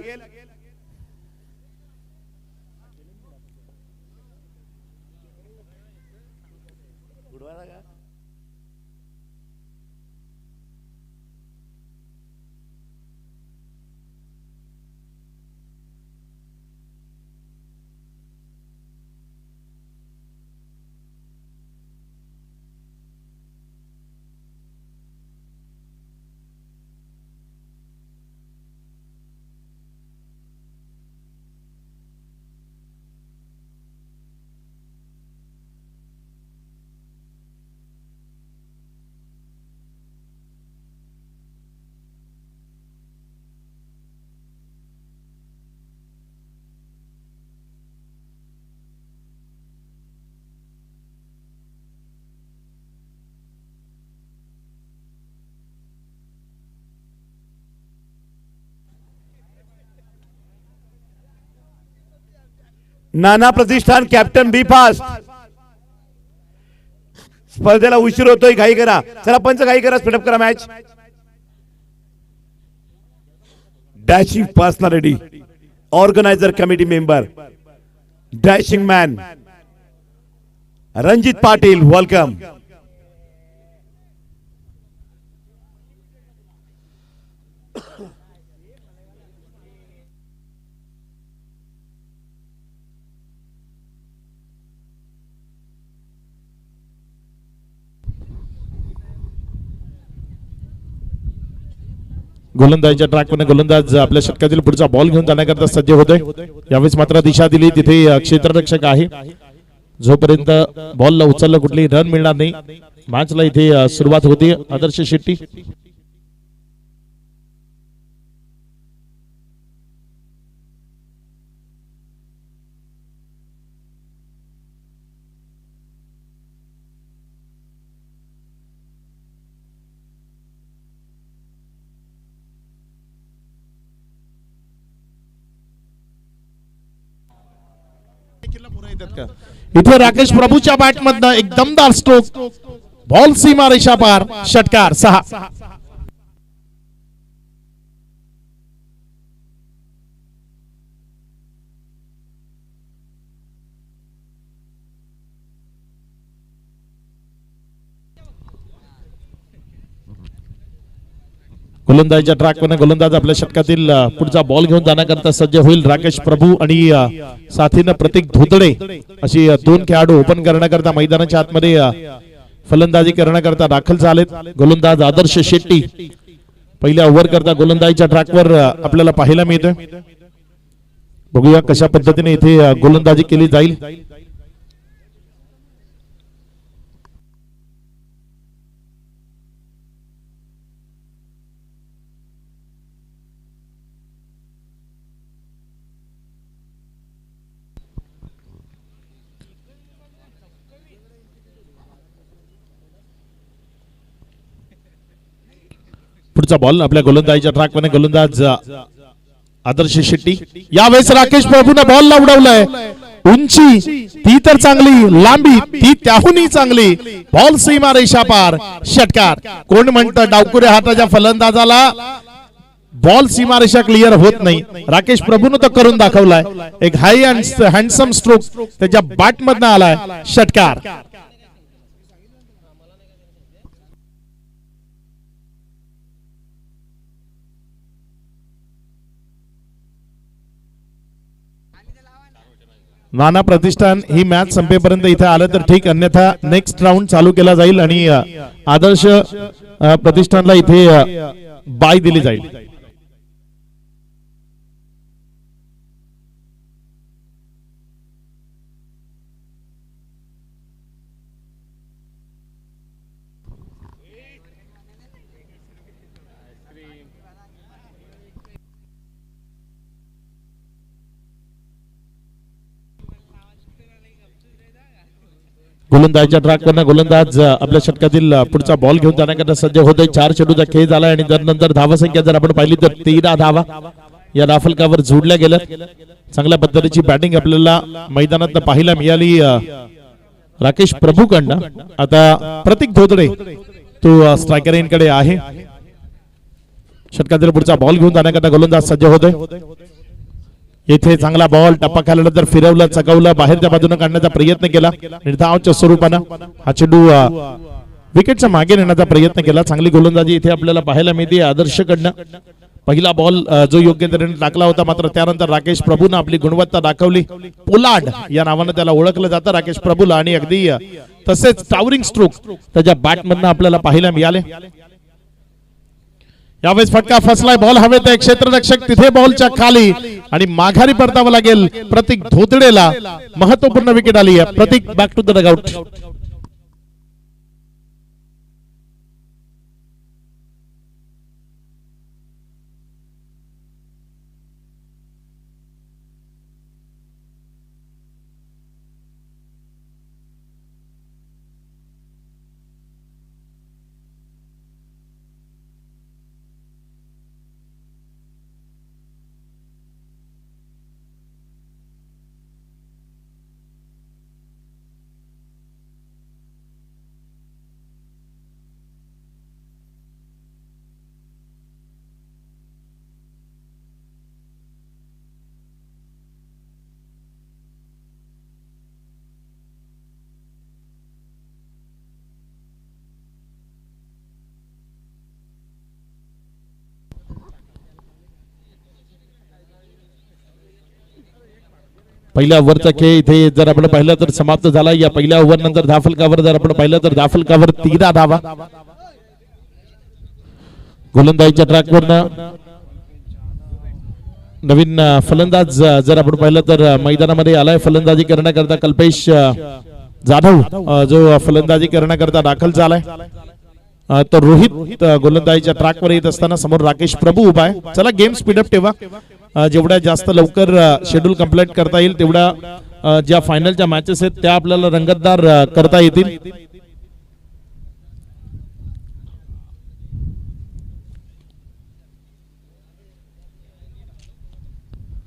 नाना प्रतिष्ठान कॅप्टन बी फास्ट. स्पर्धेला उशीर होतोय, घाई करा. चला पंच घाई करा, स्पीडअप करा match. Dashing personality, organiser committee member, dashing man Ranjit Patil, welcome. गोलंदाजीच्या ट्रॅकवर गोलंदाज आपल्या षटकातील पुढचा बॉल घेऊन जाण्याकरता सज्ज होतोय. यावेळेस मात्र दिशा दिली तिथे क्षेत्ररक्षक आहे. जोपर्यंत बॉलला उचललं कुठलीही रन मिळणार नाही, मॅचला इथे सुरुवात होती. आदर्श शेट्टी इथे राकेश प्रभूच्या बॅट मधनं एक दमदार स्ट्रोक, बॉल सीमा रेषा पार, षटकार 6. गोलंदाजीच्या ट्रॅकवर गोलंदाज आपल्या षटकातील पुढचा बॉल घेऊन जाण्याकरता सज्ज होईल. राकेश प्रभू आणि साथीनं प्रतीक धोतडे अशी दोन खेळाडू ओपन करण्याकरता मैदानाच्या आतमध्ये फलंदाजी करण्याकरता दाखल झालेत. गोलंदाज आदर्श शेट्टी पहिल्या ओव्हर करता गोलंदाजीच्या ट्रॅकवर आपल्याला पाहायला मिळतोय. बघूया कशा पद्धतीने इथे गोलंदाजी केली जाईल. पुढचा बॉल आपल्या गोलंदाजीच्या ट्रॅकवर गोलंदाज आदर्श शेट्टी. यावेळेस राकेश प्रभूने बॉलला उडवलंय. उंची ती तर चांगली, लांबी ती त्याहूनही चांगली, बॉल सीमा रेषा पार, षटकार. कोण म्हणतं डावकुऱ्या हाताच्या फलंदाजाला बॉल सीमा रेषा क्लिअर होत नाही, राकेश प्रभूने तो करून दाखवलाय. एक हाय अँड हँडसम स्ट्रोक त्याच्या बॅट मधनं आलाय, षटकार. नाना प्रतिष्ठान ही मॅच संपेपर्यंत इथे आलं तर ठीक, अन्यथा नेक्स्ट राऊंड चालू केला जाईल आणि आदर्श प्रतिष्ठानला इथे बाय दिली जाईल. गोलंदाजीच्या ट्रॅकवर गोलंदाज आपल्या षटकातील पुढचा बॉल घेऊन जाण्याकरता सज्ज होतोय. 4 चेंडूचा खेळ झाला आणि नंतर धावसंख्या जर आपण पाहिली तर 13 धावा या धाफलकावर जोडल्या गेल्या. चांगल्या पद्धतीची बॅटिंग आपल्याला मैदानात पाहायला मिळाली राकेश प्रभू कडनं. आता प्रतीक धोतडे तो स्ट्रायकर कडे आहे. षटकातील पुढचा बॉल घेऊन जाण्याकरता गोलंदाज सज्ज होतोय. येथे चांगला बॉल टप्पा खाल्यानंतर फिरवलं, चकवलं, बाहेरच्या बाजूने काढण्याचा प्रयत्न केला. निर्धावच्या स्वरूपानं हा चेंडू विकेटच्या मागे नेण्याचा प्रयत्न केला. चांगली गोलंदाजी इथे आपल्याला पाहायला मिळते आदर्श कडनं. पहिला बॉल जो योग्य तऱ्हेने टाकला होता, मात्र त्यानंतर राकेश प्रभूनं आपली गुणवत्ता दाखवली. पोलार्ड या नावानं त्याला ओळखलं जातं राकेश प्रभूला, आणि अगदी तसेच टावरिंग स्ट्रोक त्याच्या बॅटमधनं आपल्याला पाहायला मिळाले. यावेळेस फटका फसलाय, बॉल हवेत आहे, क्षेत्ररक्षक तिथे बॉलच्या खाली, आणि माघारी परतावं लागेल प्रतीक धोतडेला. महत्वपूर्ण विकेट आली आहे. प्रतीक बॅक टू द डगआउट. पहिल्या ओव्हरचा खेळ इथे जर आपण पाहिलं तर समाप्त झाला. या पहिल्या ओव्हर नंतर दहा फलकावर जर आपण पाहिलं तर दहा फलकावर 13 धावा. गोलंदाजीच्या ट्रॅकवरनं नवीन फलंदाज जर आपण पाहिलं तर मैदानामध्ये आलाय फलंदाजी करण्याकरता कल्पेश जाधव, जो फलंदाजी करण्याकरता दाखल झालाय. तर रोहित गोलंदाजीच्या ट्रॅकवर येत असताना समोर राकेश प्रभू उभा आहे. चला गेम स्पीडअप ठेवा. जेवढ्या जास्त लवकर शेड्यूल कंप्लीट करता येईल तेवढ्या ज्या फायनलच्या मॅचेस आहेत त्या आपल्याला रंगतदार करता येतील.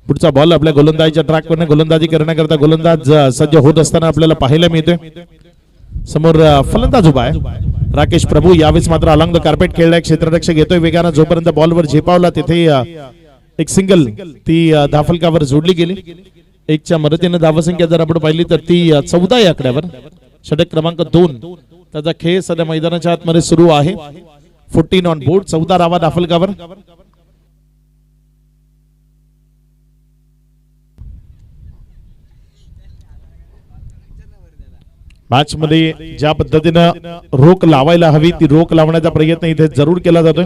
पुढचा बॉल आपल्या गोलंदाजीच्या ट्रॅकवरने गोलंदाजी करण्याकरता गोलंदाज सज्ज होत असताना आपल्याला पाहायला मिळतोय. समोर फलंदाज उभा आहे राकेश प्रभू. यावेळेस मात्र अलॉंग द कार्पेट खेळलाय. क्षेत्ररक्षक येतोय वेगानं. जोपर्यंत बॉलवर झेपावला तिथे एक सिंगल ती धाफलकावर जोडली गेली. एकच्या मदतीने धावसंख्या जर आपण पाहिली तर ती 14 या आकड्यावर. षटक क्रमांक 2 त्याचा खेळ सध्या मैदानाच्या आतमध्ये सुरू आहे. 14 ऑन बोर्ड. 14 धावा धाफलकावर. मॅच मध्ये ज्या पद्धतीनं रोख लावायला हवी ती रोख लावण्याचा प्रयत्न इथे जरूर केला जातोय.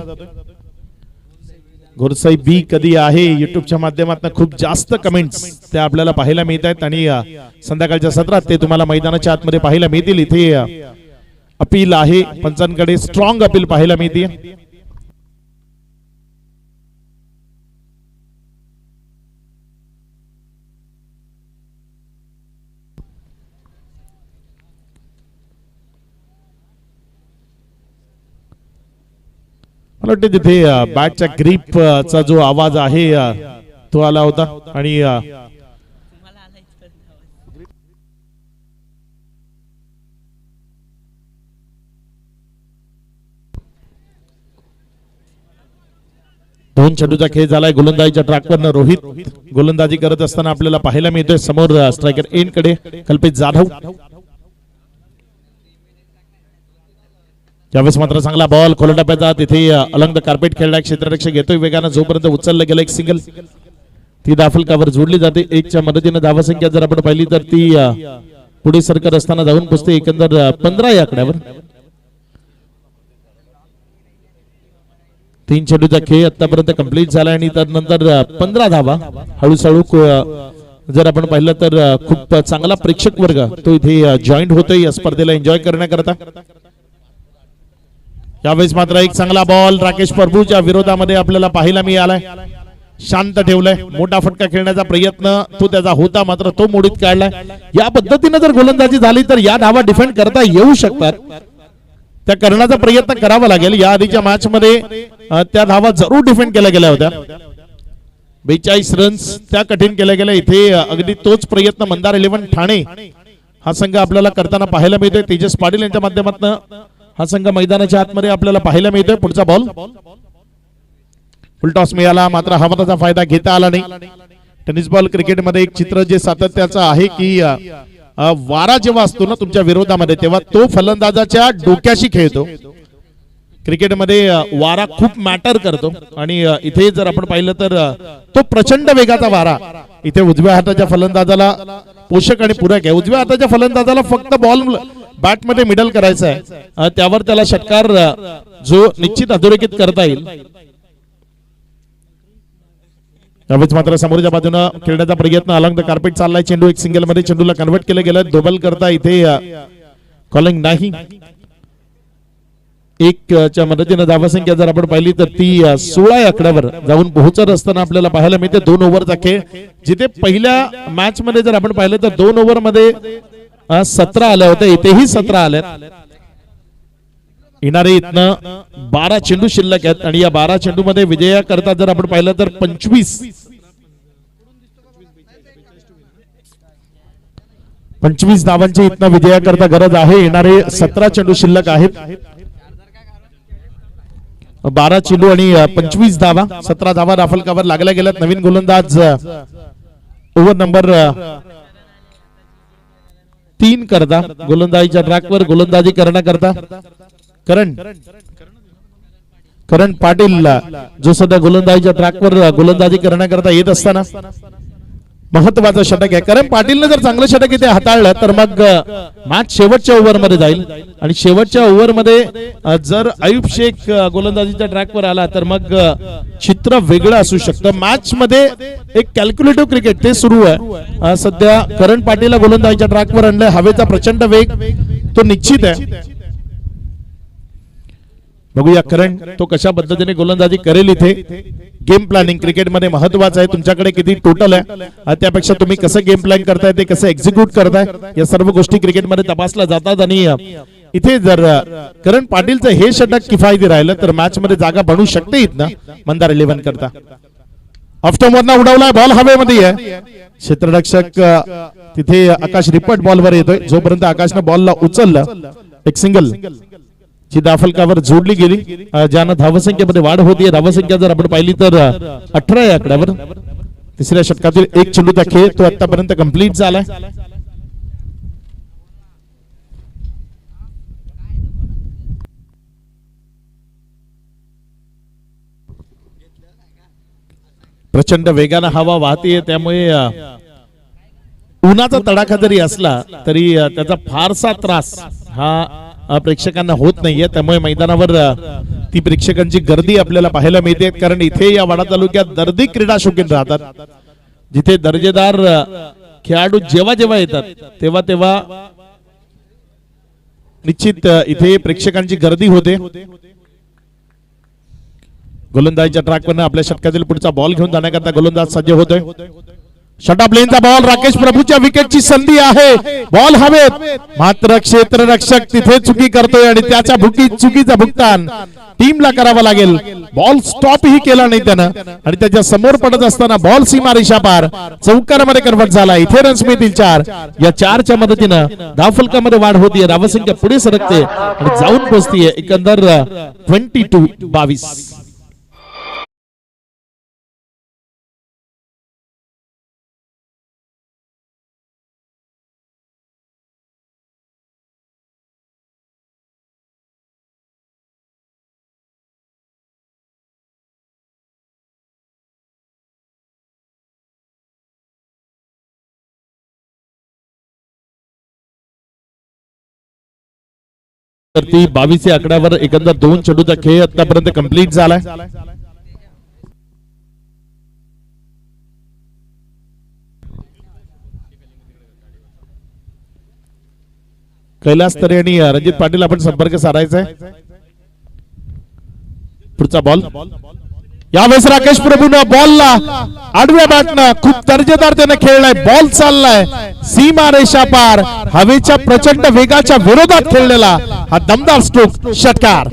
गोरसाई बी कधी आहे युट्यूबच्या माध्यमातून खूप जास्त कमेंट्स त्या आपल्याला पाहायला मिळत आहेत, आणि संध्याकाळच्या सत्रात ते तुम्हाला मैदानाच्या आतमध्ये पाहायला मिळतील. इथे अपील आहे पंचांकडे, स्ट्रॉंग अपील पाहायला मिळते. मला वाटतं तिथे बॅटच्या ग्रीपचा जो आवाज आहे तो आला होता, आणि दोन चेंडूचा खेळ झालाय. गोलंदाजीच्या ट्रॅकवरनं रोहित गोलंदाजी करत असताना आपल्याला पाहायला मिळतोय. समोर स्ट्रायकर एन कडे कल्पेश जाधव. यावेळेस मात्र चांगला बॉल खोला टप्प्याचा तिथे अलंग द कार्पेट खेळला. क्षेत्ररक्षक येतोय वेगानं. जोपर्यंत उचललं गेलं एक सिंगल ती दाफलकावर जोडली जाते. एकच्या मदतीने धावसंख्या जर आपण पाहिली तर ती पुढे सरकत असताना जाऊन पोचते एकंदर 15 या आकड्यावर. 3 चेंडूचा खेळ आतापर्यंत कंप्लीट झाला, आणि त्यानंतर 15 धावा. हळूहळू जर आपण पाहिलं तर खूप चांगला प्रेक्षक वर्ग तो इथे जॉईंट होतोय या स्पर्धेला एन्जॉय करण्याकरता. यावेळेस मात्र एक चांगला बॉल राकेश प्रभूच्या विरोधामध्ये आपल्याला पाहायला मिळालाय. शांत ठेवलाय. मोठा फटका खेळण्याचा प्रयत्न तो त्याचा होता, मात्र तो मोडीत काढलाय. या पद्धतीने जर गोलंदाजी झाली तर या धावा डिफेंड करता येऊ शकतात. त्या करण्याचा प्रयत्न करावा लागेल. या आधीच्या मॅच मध्ये त्या धावा जरूर डिफेंड केल्या गेल्या होत्या. 42 रन्स त्या कठीण केल्या गेल्या. इथे अगदी तोच प्रयत्न मंदार 11 ठाणे हा संघ आपल्याला करताना पाहायला मिळतोय. तेजस पाटील यांच्या माध्यमातून हा संघ मैदानाच्या आतमध्ये आपल्याला पाहायला मिळतोय. पुढचा बॉल फुल टॉस मिळाला, मात्र हवामानाचा फायदा घेता आला नाही. टेनिस बॉल क्रिकेटमध्ये एक चित्र जे सातत्याचं आहे की वारा जेव्हा असतो ना तुमच्या विरोधामध्ये, तेव्हा तो फलंदाजाच्या डोक्याशी खेळतो. क्रिकेटमध्ये वारा खूप मॅटर करतो आणि इथे जर आपण पाहिलं तर तो प्रचंड वेगाचा वारा इथे उजव्या हाताच्या फलंदाजाला पोषक आणि पूरक आहे. उजव्या हाताच्या फलंदाजाला फक्त बॉल बॅट मध्ये मिडल करायचा आहे, त्यावर त्याला षटकार जो निश्चित अधोरेखित करता येईल. त्यावेळेस मात्र समोरच्या बाजूने खेळण्याचा प्रयत्न अलॉंग द कार्पेट चाललाय. चेंडू एक सिंगल मध्ये चेंडूला कन्वर्ट केलं गेलं. डबल करता इथे कॉलिंग नाही. एक च्या मदतीने धावसंख्या जर आपण पाहिली तर ती 16 आकड्यावर जाऊन पोहोचत असताना आपल्याला पाहायला मिळते. 2 ओव्हरचा खेळ, जिथे पहिल्या मॅच मध्ये जर आपण पाहिलं तर 2 ओव्हर मध्ये 17 आल्या होत्या, इथेही 17 आल्या. येणारे इथनं 12 चेंडू शिल्लक आहेत आणि या 12 चेंडू मध्ये विजया करता जर आपण पाहिलं तर 25 धावांची इथनं विजया करता गरज आहे. येणारे 17 चेंडू शिल्लक आहेत. 12 चेंडू आणि 25 धावा, 17 धावा राफल कावर लागल्या गेल्यात. नवीन गोलंदाज ओव्हर नंबर 3 करता गोलंदाजीच्या ट्रॅकवर गोलंदाजी करण्याकरता करण पाटील जो सध्या गोलंदाजीच्या ट्रॅकवर गोलंदाजी करण्याकरता येत असताना महत्वाचं षटक आहे. करण पाटीलने जर चांगलं षटक इथे हाताळलं तर मग मॅच शेवटच्या ओव्हर मध्ये जाईल आणि शेवटच्या ओव्हर मध्ये जर आयुब शेख गोलंदाजीच्या ट्रॅकवर आला तर मग चित्र वेगळं असू शकतं. मॅच मध्ये एक कॅल्क्युलेटिव्ह क्रिकेट ते सुरू आहे. सध्या करण पाटीलला गोलंदाजीच्या ट्रॅकवर आणलंय. हवेचा प्रचंड वेग तो निश्चित आहे. बघूया करण तो कशा पद्धतीने गोलंदाजी करेल. इथे गेम प्लॅनिंग क्रिकेटमध्ये महत्वाचं आहे. तुमच्याकडे किती टोटल आहे त्यापेक्षा तुम्ही कसं गेम प्लॅन करताय ते कसं एक्झिक्यूट करताय या सर्व गोष्टी क्रिकेटमध्ये तपासल्या जातात. आणि इथे जर करण पाटीलचं हे षटक किफायती राहिलं तर मॅच मध्ये जागा बनू शकते इथनं मंदार 11 करता. ऑफटॉमरना उडवलाय, बॉल हवेमध्ये आहे. क्षेत्ररक्षक तिथे आकाश रिपट बॉलवर येतोय. जोपर्यंत आकाशनं बॉलला उचललं एक सिंगल ची दाफलकावर जोडली गेली, ज्यानं धावसंख्येमध्ये वाढ होतीये. धावसंख्या जर आपण पाहिली तर 18 या आकड्यावर. तिसऱ्या षटकातील एक चेंडूचा खेळ तो आतापर्यंत कंप्लीट झालाय. प्रचंड वेगानं हवा वाहतीये, त्यामुळे उन्हाचा तडाखा जरी असला तरी त्याचा फारसा त्रास हा प्रेक्षकांना होत नाहीये. त्यामुळे मैदानावर ती प्रेक्षकांची गर्दी आपल्याला पाहायला मिळते. कारण इथे या वाडा तालुक्यात दर्दी क्रीडा शौकीन राहतात, जिथे दर्जेदार खेळाडू जेव्हा जेव्हा येतात तेव्हा तेव्हा निश्चित इथे प्रेक्षकांची गर्दी होते. गोलंदाजीच्या ट्रॅकवरनं आपल्या षटकातील पुढचा बॉल घेऊन जाण्याकरता गोलंदाज सज्ज होतोय. शटअप लेनचा बॉल, राकेश प्रभूच्या विकेटची संधी आहे. बॉल हवेत, मात्र क्षेत्ररक्षक तिथे चुकी करतोय आणि त्याच्या चुकीचं भुगतान टीमला करावं लागेल. बॉल स्टॉप ही केला नाही त्यानं आणि त्याच्या समोर पडत असताना बॉल सीमा रेषा पार चौकारामध्ये कन्वर्ट झाला. इथे रन्स मिळतील 4. या 4च्या मदतीनं धावफलकामध्ये वाढ होतीये. धावसंख्या पुढे सरकते आणि जाऊन पोहोचतीये एकंदर 22-22. तर ती 22 या आकड्यावर एकंदर 2 चेंडूचा खेळ आतापर्यंत कंप्लीट झालाय. कैलास तरे आणि रणजित पाटील आपण संपर्क साधायचा आहे. पुढचा बॉल यावेळेस राकेश प्रभूनं बॉलला आडव्या बॅटनं खूप दर्जेदार त्याने खेळलाय. बॉल चाललाय सीमा रेषा पार, हवेच्या प्रचंड वेगाच्या विरोधात खेळलेला हा दमदार स्ट्रोक षटकार.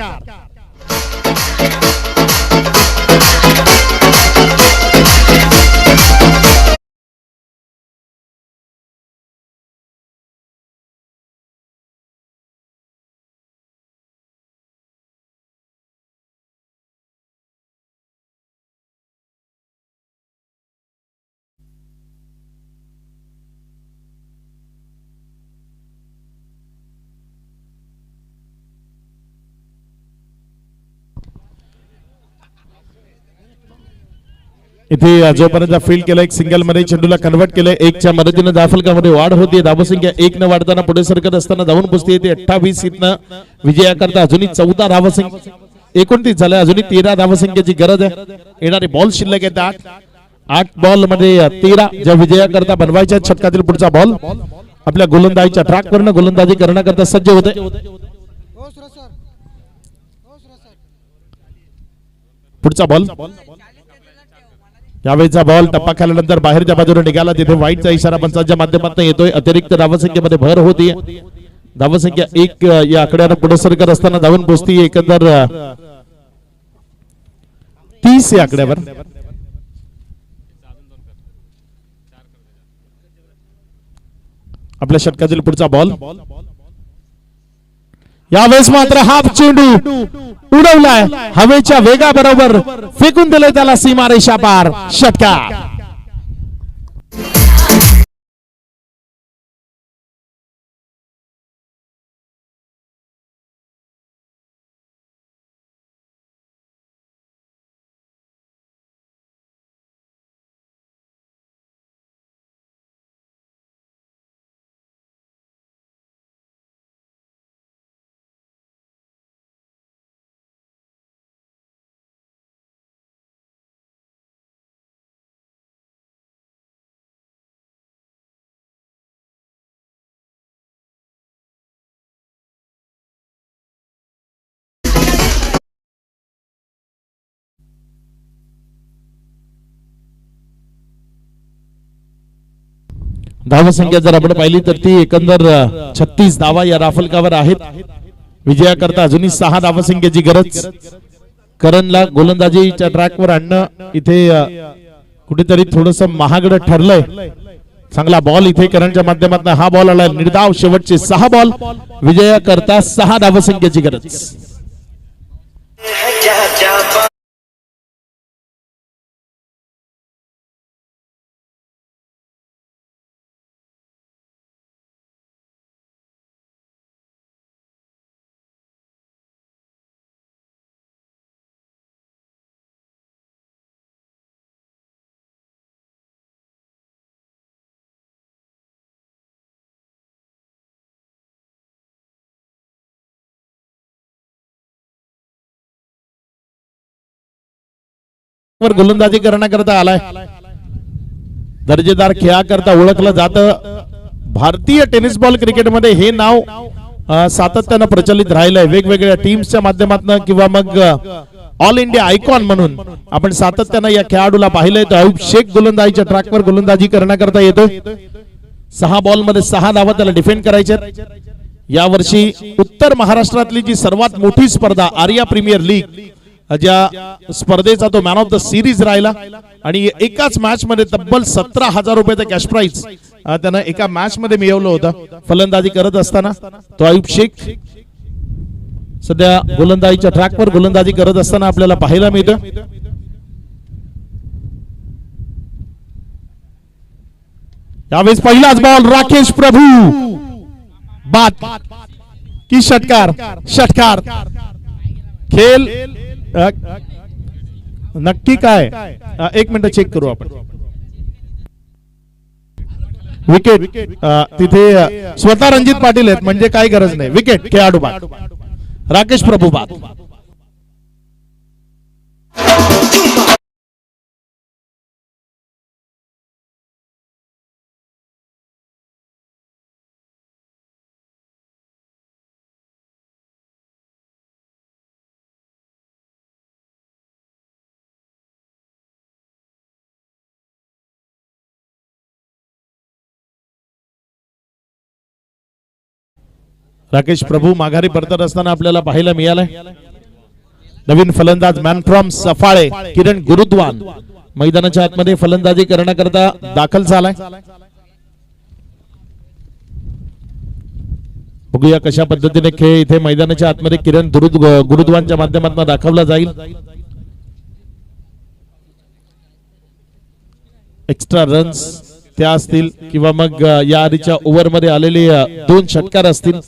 इथे जोपर्यंत फील्ड केलं एक सिंगल मध्ये चेंडूला कन्वर्ट केलंय एकच्या मदतीने धावफलकामध्ये वाढ होती धावसंख्या 1 न वाढताना पुढे सरकत असताना धावून पुसती येते 28 इथनं विजयाकरता अजूनही 14 धावसंख्या 29 झाल्या अजूनही 13 धावसंख्येची गरज आहे येणारे बॉल शिल्लक आहेत 8 बॉल मध्ये 13 ज्या विजयाकरता बनवायच्या षटकातील पुढचा बॉल आपल्या गोलंदाजीच्या ट्रॅकवरनं गोलंदाजी करण्याकरता सज्ज होते पुढचा बॉल यावेळीचा बॉल टप्पा खाल्यानंतर बाहेरच्या बाजूने निघाला तिथे वाईटचा इशारा पंचांच्या माध्यमातून येतोय अतिरिक्त धावसंख्येमध्ये भर होती धावसंख्या 1 या आकड्यानं पुढे सरकत असताना धावून पोहोचती एकंदर 30 या आकड्यावर आपल्या षटकातील पुढचा बॉल यावेळेस मात्र हाफ चेंडू उडवलाय हवेच्या वेगाबरोबर फेकून दिले त्याला सीमारेषा पार षटकार धावसंख्या जर आपण पाहिली तर ती एकंदर 36 धावा या राफलकावर आहेत विजयाकरता अजूनही 6 धावसंख्येची गरज करणला गोलंदाजीच्या ट्रॅकवर आणणं इथे कुठेतरी थोडस महागड ठरलंय चांगला बॉल इथे करणच्या माध्यमातून हा बॉल आला निर्धाव शेवटचे 6 बॉल विजयाकरता 6 धावसंख्येची गरज वर गोलंदाजी करण्याकरता आलाय दर्जेदार खेळाकरता ओळखलं जातं भारतीय टेनिस बॉल क्रिकेटमध्ये हे नाव सातत्यानं प्रचलित राहिलंय वेगवेगळ्या टीम्सच्या माध्यमातून किंवा मग ऑल इंडिया आयकॉन म्हणून आपण सातत्यानं या खेळाडूला पाहिलंय तर अयूब शेख गोलंदाजीच्या ट्रॅकवर गोलंदाजी करण्याकरता येतोय 6 बॉल मध्ये 6 धावा त्याला डिफेंड करायच्या यावर्षी उत्तर महाराष्ट्रातली जी सर्वात मोठी स्पर्धा आर्या प्रीमियर लीग ज्या स्पर्धेचा तो मॅन ऑफ द सिरीज राहिला आणि एकाच मॅच मध्ये तब्बल 17,000 रुपयाचं कॅश प्राइज त्यानं एका मॅच मध्ये मिळवलं होतं फलंदाजी करत असताना तो अयूब शेख सध्या गोलंदाजीच्या ट्रॅकवर गोलंदाजी करत असताना आपल्याला पाहायला मिळतं यावेळेस पहिलाच बॉल राकेश प्रभू बाद की षटकार षटकार खेळ नक्की काय 1 मिनिट चेक करू आपण विकेट तिथे स्वतः रणजित पाटील आहेत म्हणजे काही गरज नाही विकेट खेळाडू बाद राकेश प्रभू बाद राकेश प्रभू माघारी परतत असताना आपल्याला पाहायला मिळालंय नवीन फलंदाज मॅन फ्रॉम सफाळे किरण गुरुद्वान मैदानाच्या आतमध्ये फलंदाजी करण्याकरता दाखल झालाय बघूया कशा पद्धतीने खेळ इथे मैदानाच्या आतमध्ये किरण गुरुद्वानच्या माध्यमातून दाखवला जाईल एक्स्ट्रा रन्स त्या असतील किंवा मग या आधीच्या ओव्हर मध्ये आलेले 2 षटकार असतील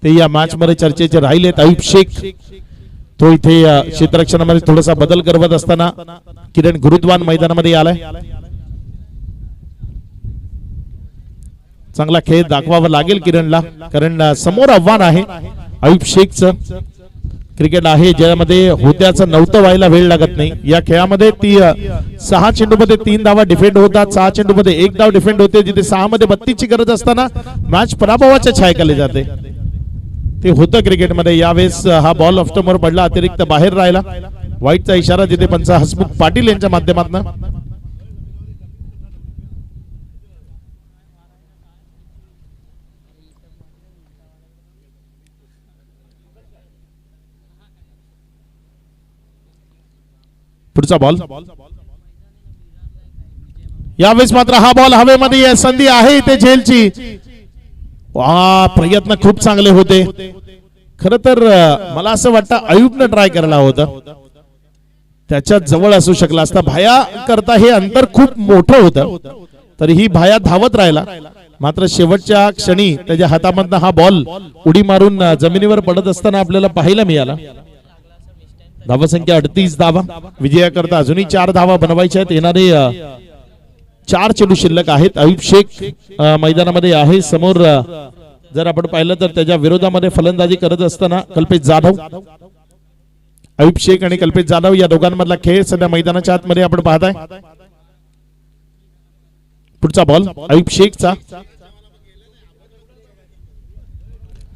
ते या मॅच मध्ये चर्चेचे राहिले अयूब शेख तो इथे क्षेत्ररक्षणामध्ये थोडासा बदल करवत असताना किरण गुरुद्वान मैदानामध्ये आलाय. चांगला खेळ दाखवावा लागेल किरणला, कारण समोर आव्हान आहे आयुब शेखचं. क्रिकेट आहे ज्यामध्ये होत्याचं नव्हतं व्हायला वेळ लागत नाही. या खेळामध्ये ती 6 चेंडूमध्ये 3 धावा डिफेंड होतात, 6 चेंडूमध्ये 1 धाव डिफेंड होते, जिथे 6 मध्ये 32 ची गरज असताना मॅच पराभवाच्या छायेखाली जाते. ते होतं क्रिकेटमध्ये. यावेळेस हा बॉल ऑफ्टमवर पडला, अतिरिक्त बाहेर राहिला. वाईटचा इशारा जिथे पंच हसमुख पाटील यांच्या माध्यमातून. पुढचा बॉल. यावेळेस मात्र हा बॉल हवेमध्ये, संधी आहे इथे झेलची. प्रयत्न खूप चांगले होते. खर तर मला असं वाटतं आयुबनं ट्राय करायला होतं, त्याच्या जवळ असू शकला असता. भाया करता हे अंतर खूप मोठं होतं, तरीही भाया धावत राहिला. मात्र शेवटच्या क्षणी त्याच्या हातामधनं हा बॉल उडी मारून जमिनीवर पडत असताना आपल्याला पाहायला मिळाला. धावसंख्या 38 धावा. विजयाकरता अजूनही 4 धावा बनवायच्या आहेत. येणारे 4 चेंडू शिल्लक आहेत. आयुब शेख मैदानामध्ये आहे समोर. जर आपण पाहिलं तर त्याच्या विरोधामध्ये फलंदाजी करत असताना कल्पेश जाधव. आयुब शेख आणि कल्पेश जाधव या दोघांमधला खेळ सध्या मैदानाच्या आतमध्ये आपण पाहताय. पुढचा बॉल आयुब शेखचा.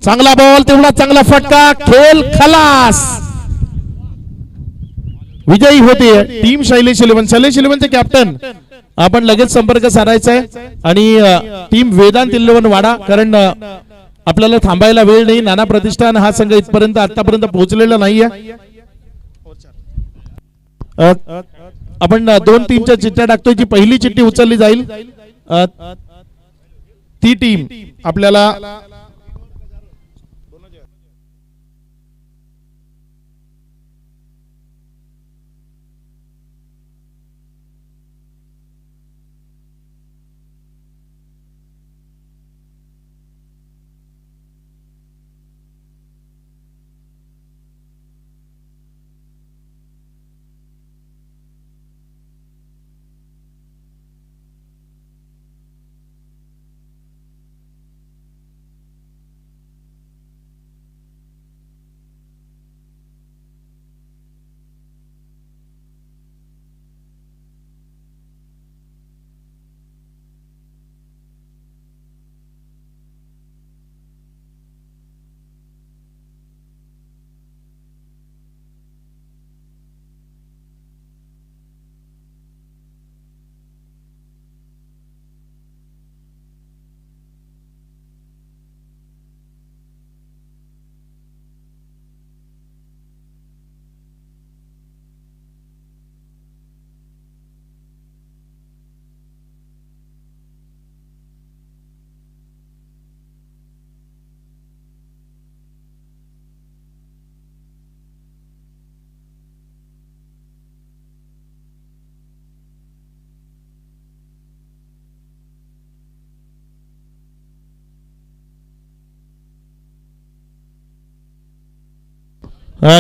चांगला बॉल, तेवढा चांगला फटका, खेळ खलास. विजयी होते टीम शैलेश इलेव्हन. शैलेश इलेव्हनचे कॅप्टन आपण लगेच संपर्क साधायचा आहे आणि टीम वेदांत इलेव्हन वाडा, कारण आपल्याला थांबायला वेळ नाही. नाना प्रतिष्ठान हा संघ इथपर्यंत आतापर्यंत पोहोचलेला नाहीये. आपण 2 टीमच्या चिठ्ठ्या टाकतोय. जी पहिली चिठ्ठी उचलली जाईल ती टीम आपल्याला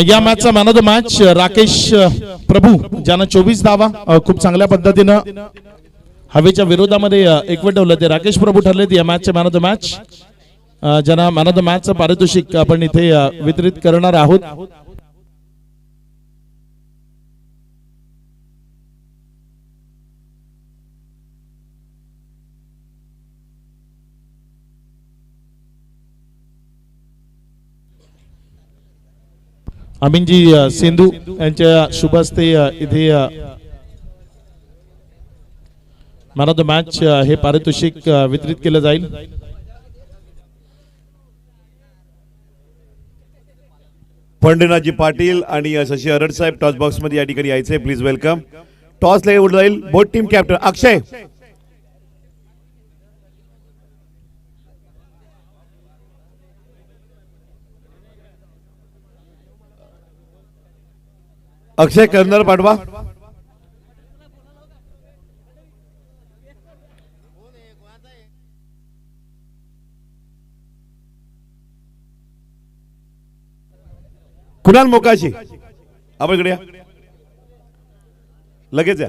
या मॅचचा man of the match Rakesh Prabhu, ज्यानं 24 धावा खूप चांगल्या पद्धतीनं हवेच्या विरोधामध्ये एकवटवलं, ते राकेश प्रभू ठरलेत या मॅचचे मॅन ऑफ द मॅच. ज्यांना मॅन ऑफ द मॅचचं पारितोषिक आपण इथे वितरित करणार आहोत. अमीनजी सिंधू यांच्या शुभ हस्ते इथे मॅन ऑफ द मॅच हे पारितोषिक वितरित केलं जाईल. पंढरीनाथजी पाटील आणि शशी अरड साहेब टॉस बॉक्स मध्ये या ठिकाणी यायचे. Please welcome. टॉस ला जाईल बोथ टीम कॅप्टन अक्षय. अक्षय कर्नल पाठवा. कुणाल मोकाशी आपण इकडे या. लगेच या.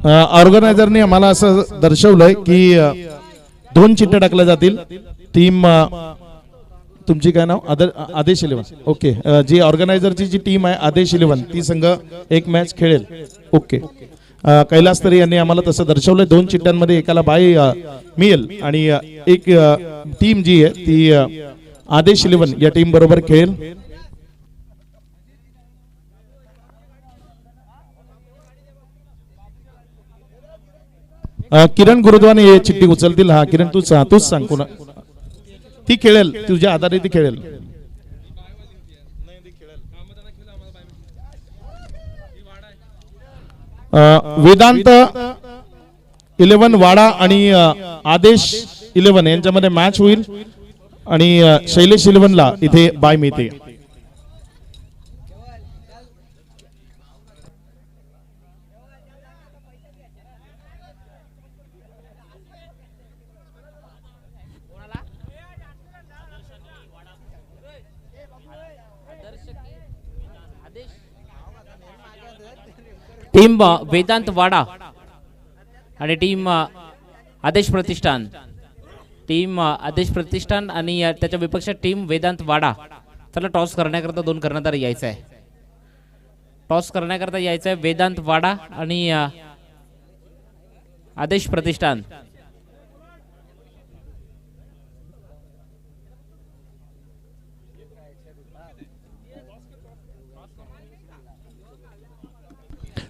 ऑर्गनायझरने आम्हाला असं दर्शवलंय की 2 चिठ्ठ्या टाकल्या जातील. टीम तुमची काय नाव आदेश 11. ओके. जी ऑर्गनायझरची जी टीम आहे आदेश 11 ती संघ एक मॅच खेळेल. ओके. कैलास तरी यांनी आम्हाला तसं दर्शवलंय. 2 चिठ्ठ्यांमध्ये एकाला बाय मिळेल आणि एक टीम जी आहे ती आदेश 11 या टीम बरोबर खेळेल. किरण गुरुद्वाने हे चिठ्ठी उचलतील. हा किरण तूच सांग कोणा ती खेळेल, तुझ्या आधारे ती खेळेल. वेदांत 11 वाडा आणि आदेश 11 यांच्यामध्ये मॅच होईल आणि शैलेश 11 ला इथे बाय मिळते. टीम वेदांत वाडा आणि टीम आदेश प्रतिष्ठान. टीम आदेश प्रतिष्ठान आणि त्याच्या विपक्ष टीम वेदांत वाडा. चला टॉस करण्याकरता 2 कर्णधार यायचं आहे. टॉस करण्याकरता यायचं आहे वेदांत वाडा आणि आदेश प्रतिष्ठान.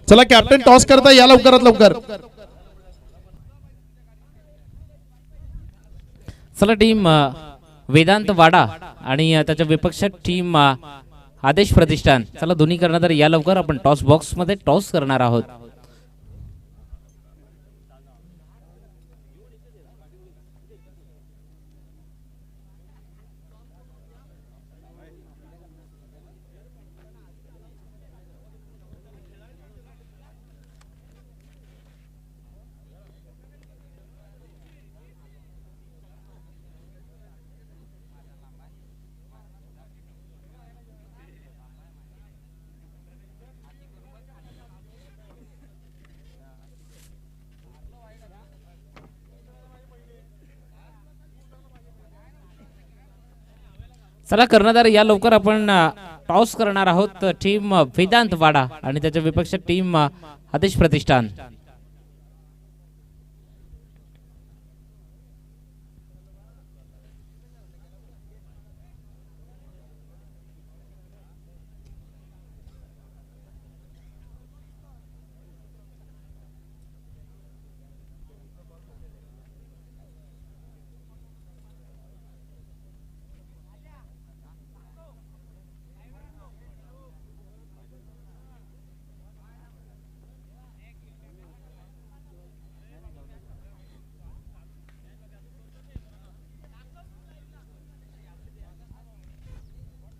चला कॅप्टन टॉस करता या लवकरात लवकर. चला टीम वेदांत वाडा आणि त्याच्या विपक्ष टीम आदेश प्रतिष्ठान. चला दोन्ही कर्णधार या लवकर. आपण टॉस बॉक्स मध्ये टॉस करणार आहोत. चला कर्णधार या लवकर. आपण टॉस करणार आहोत टीम वेदांत वाडा आणि त्याच्या विपक्ष टीम आदेश प्रतिष्ठान.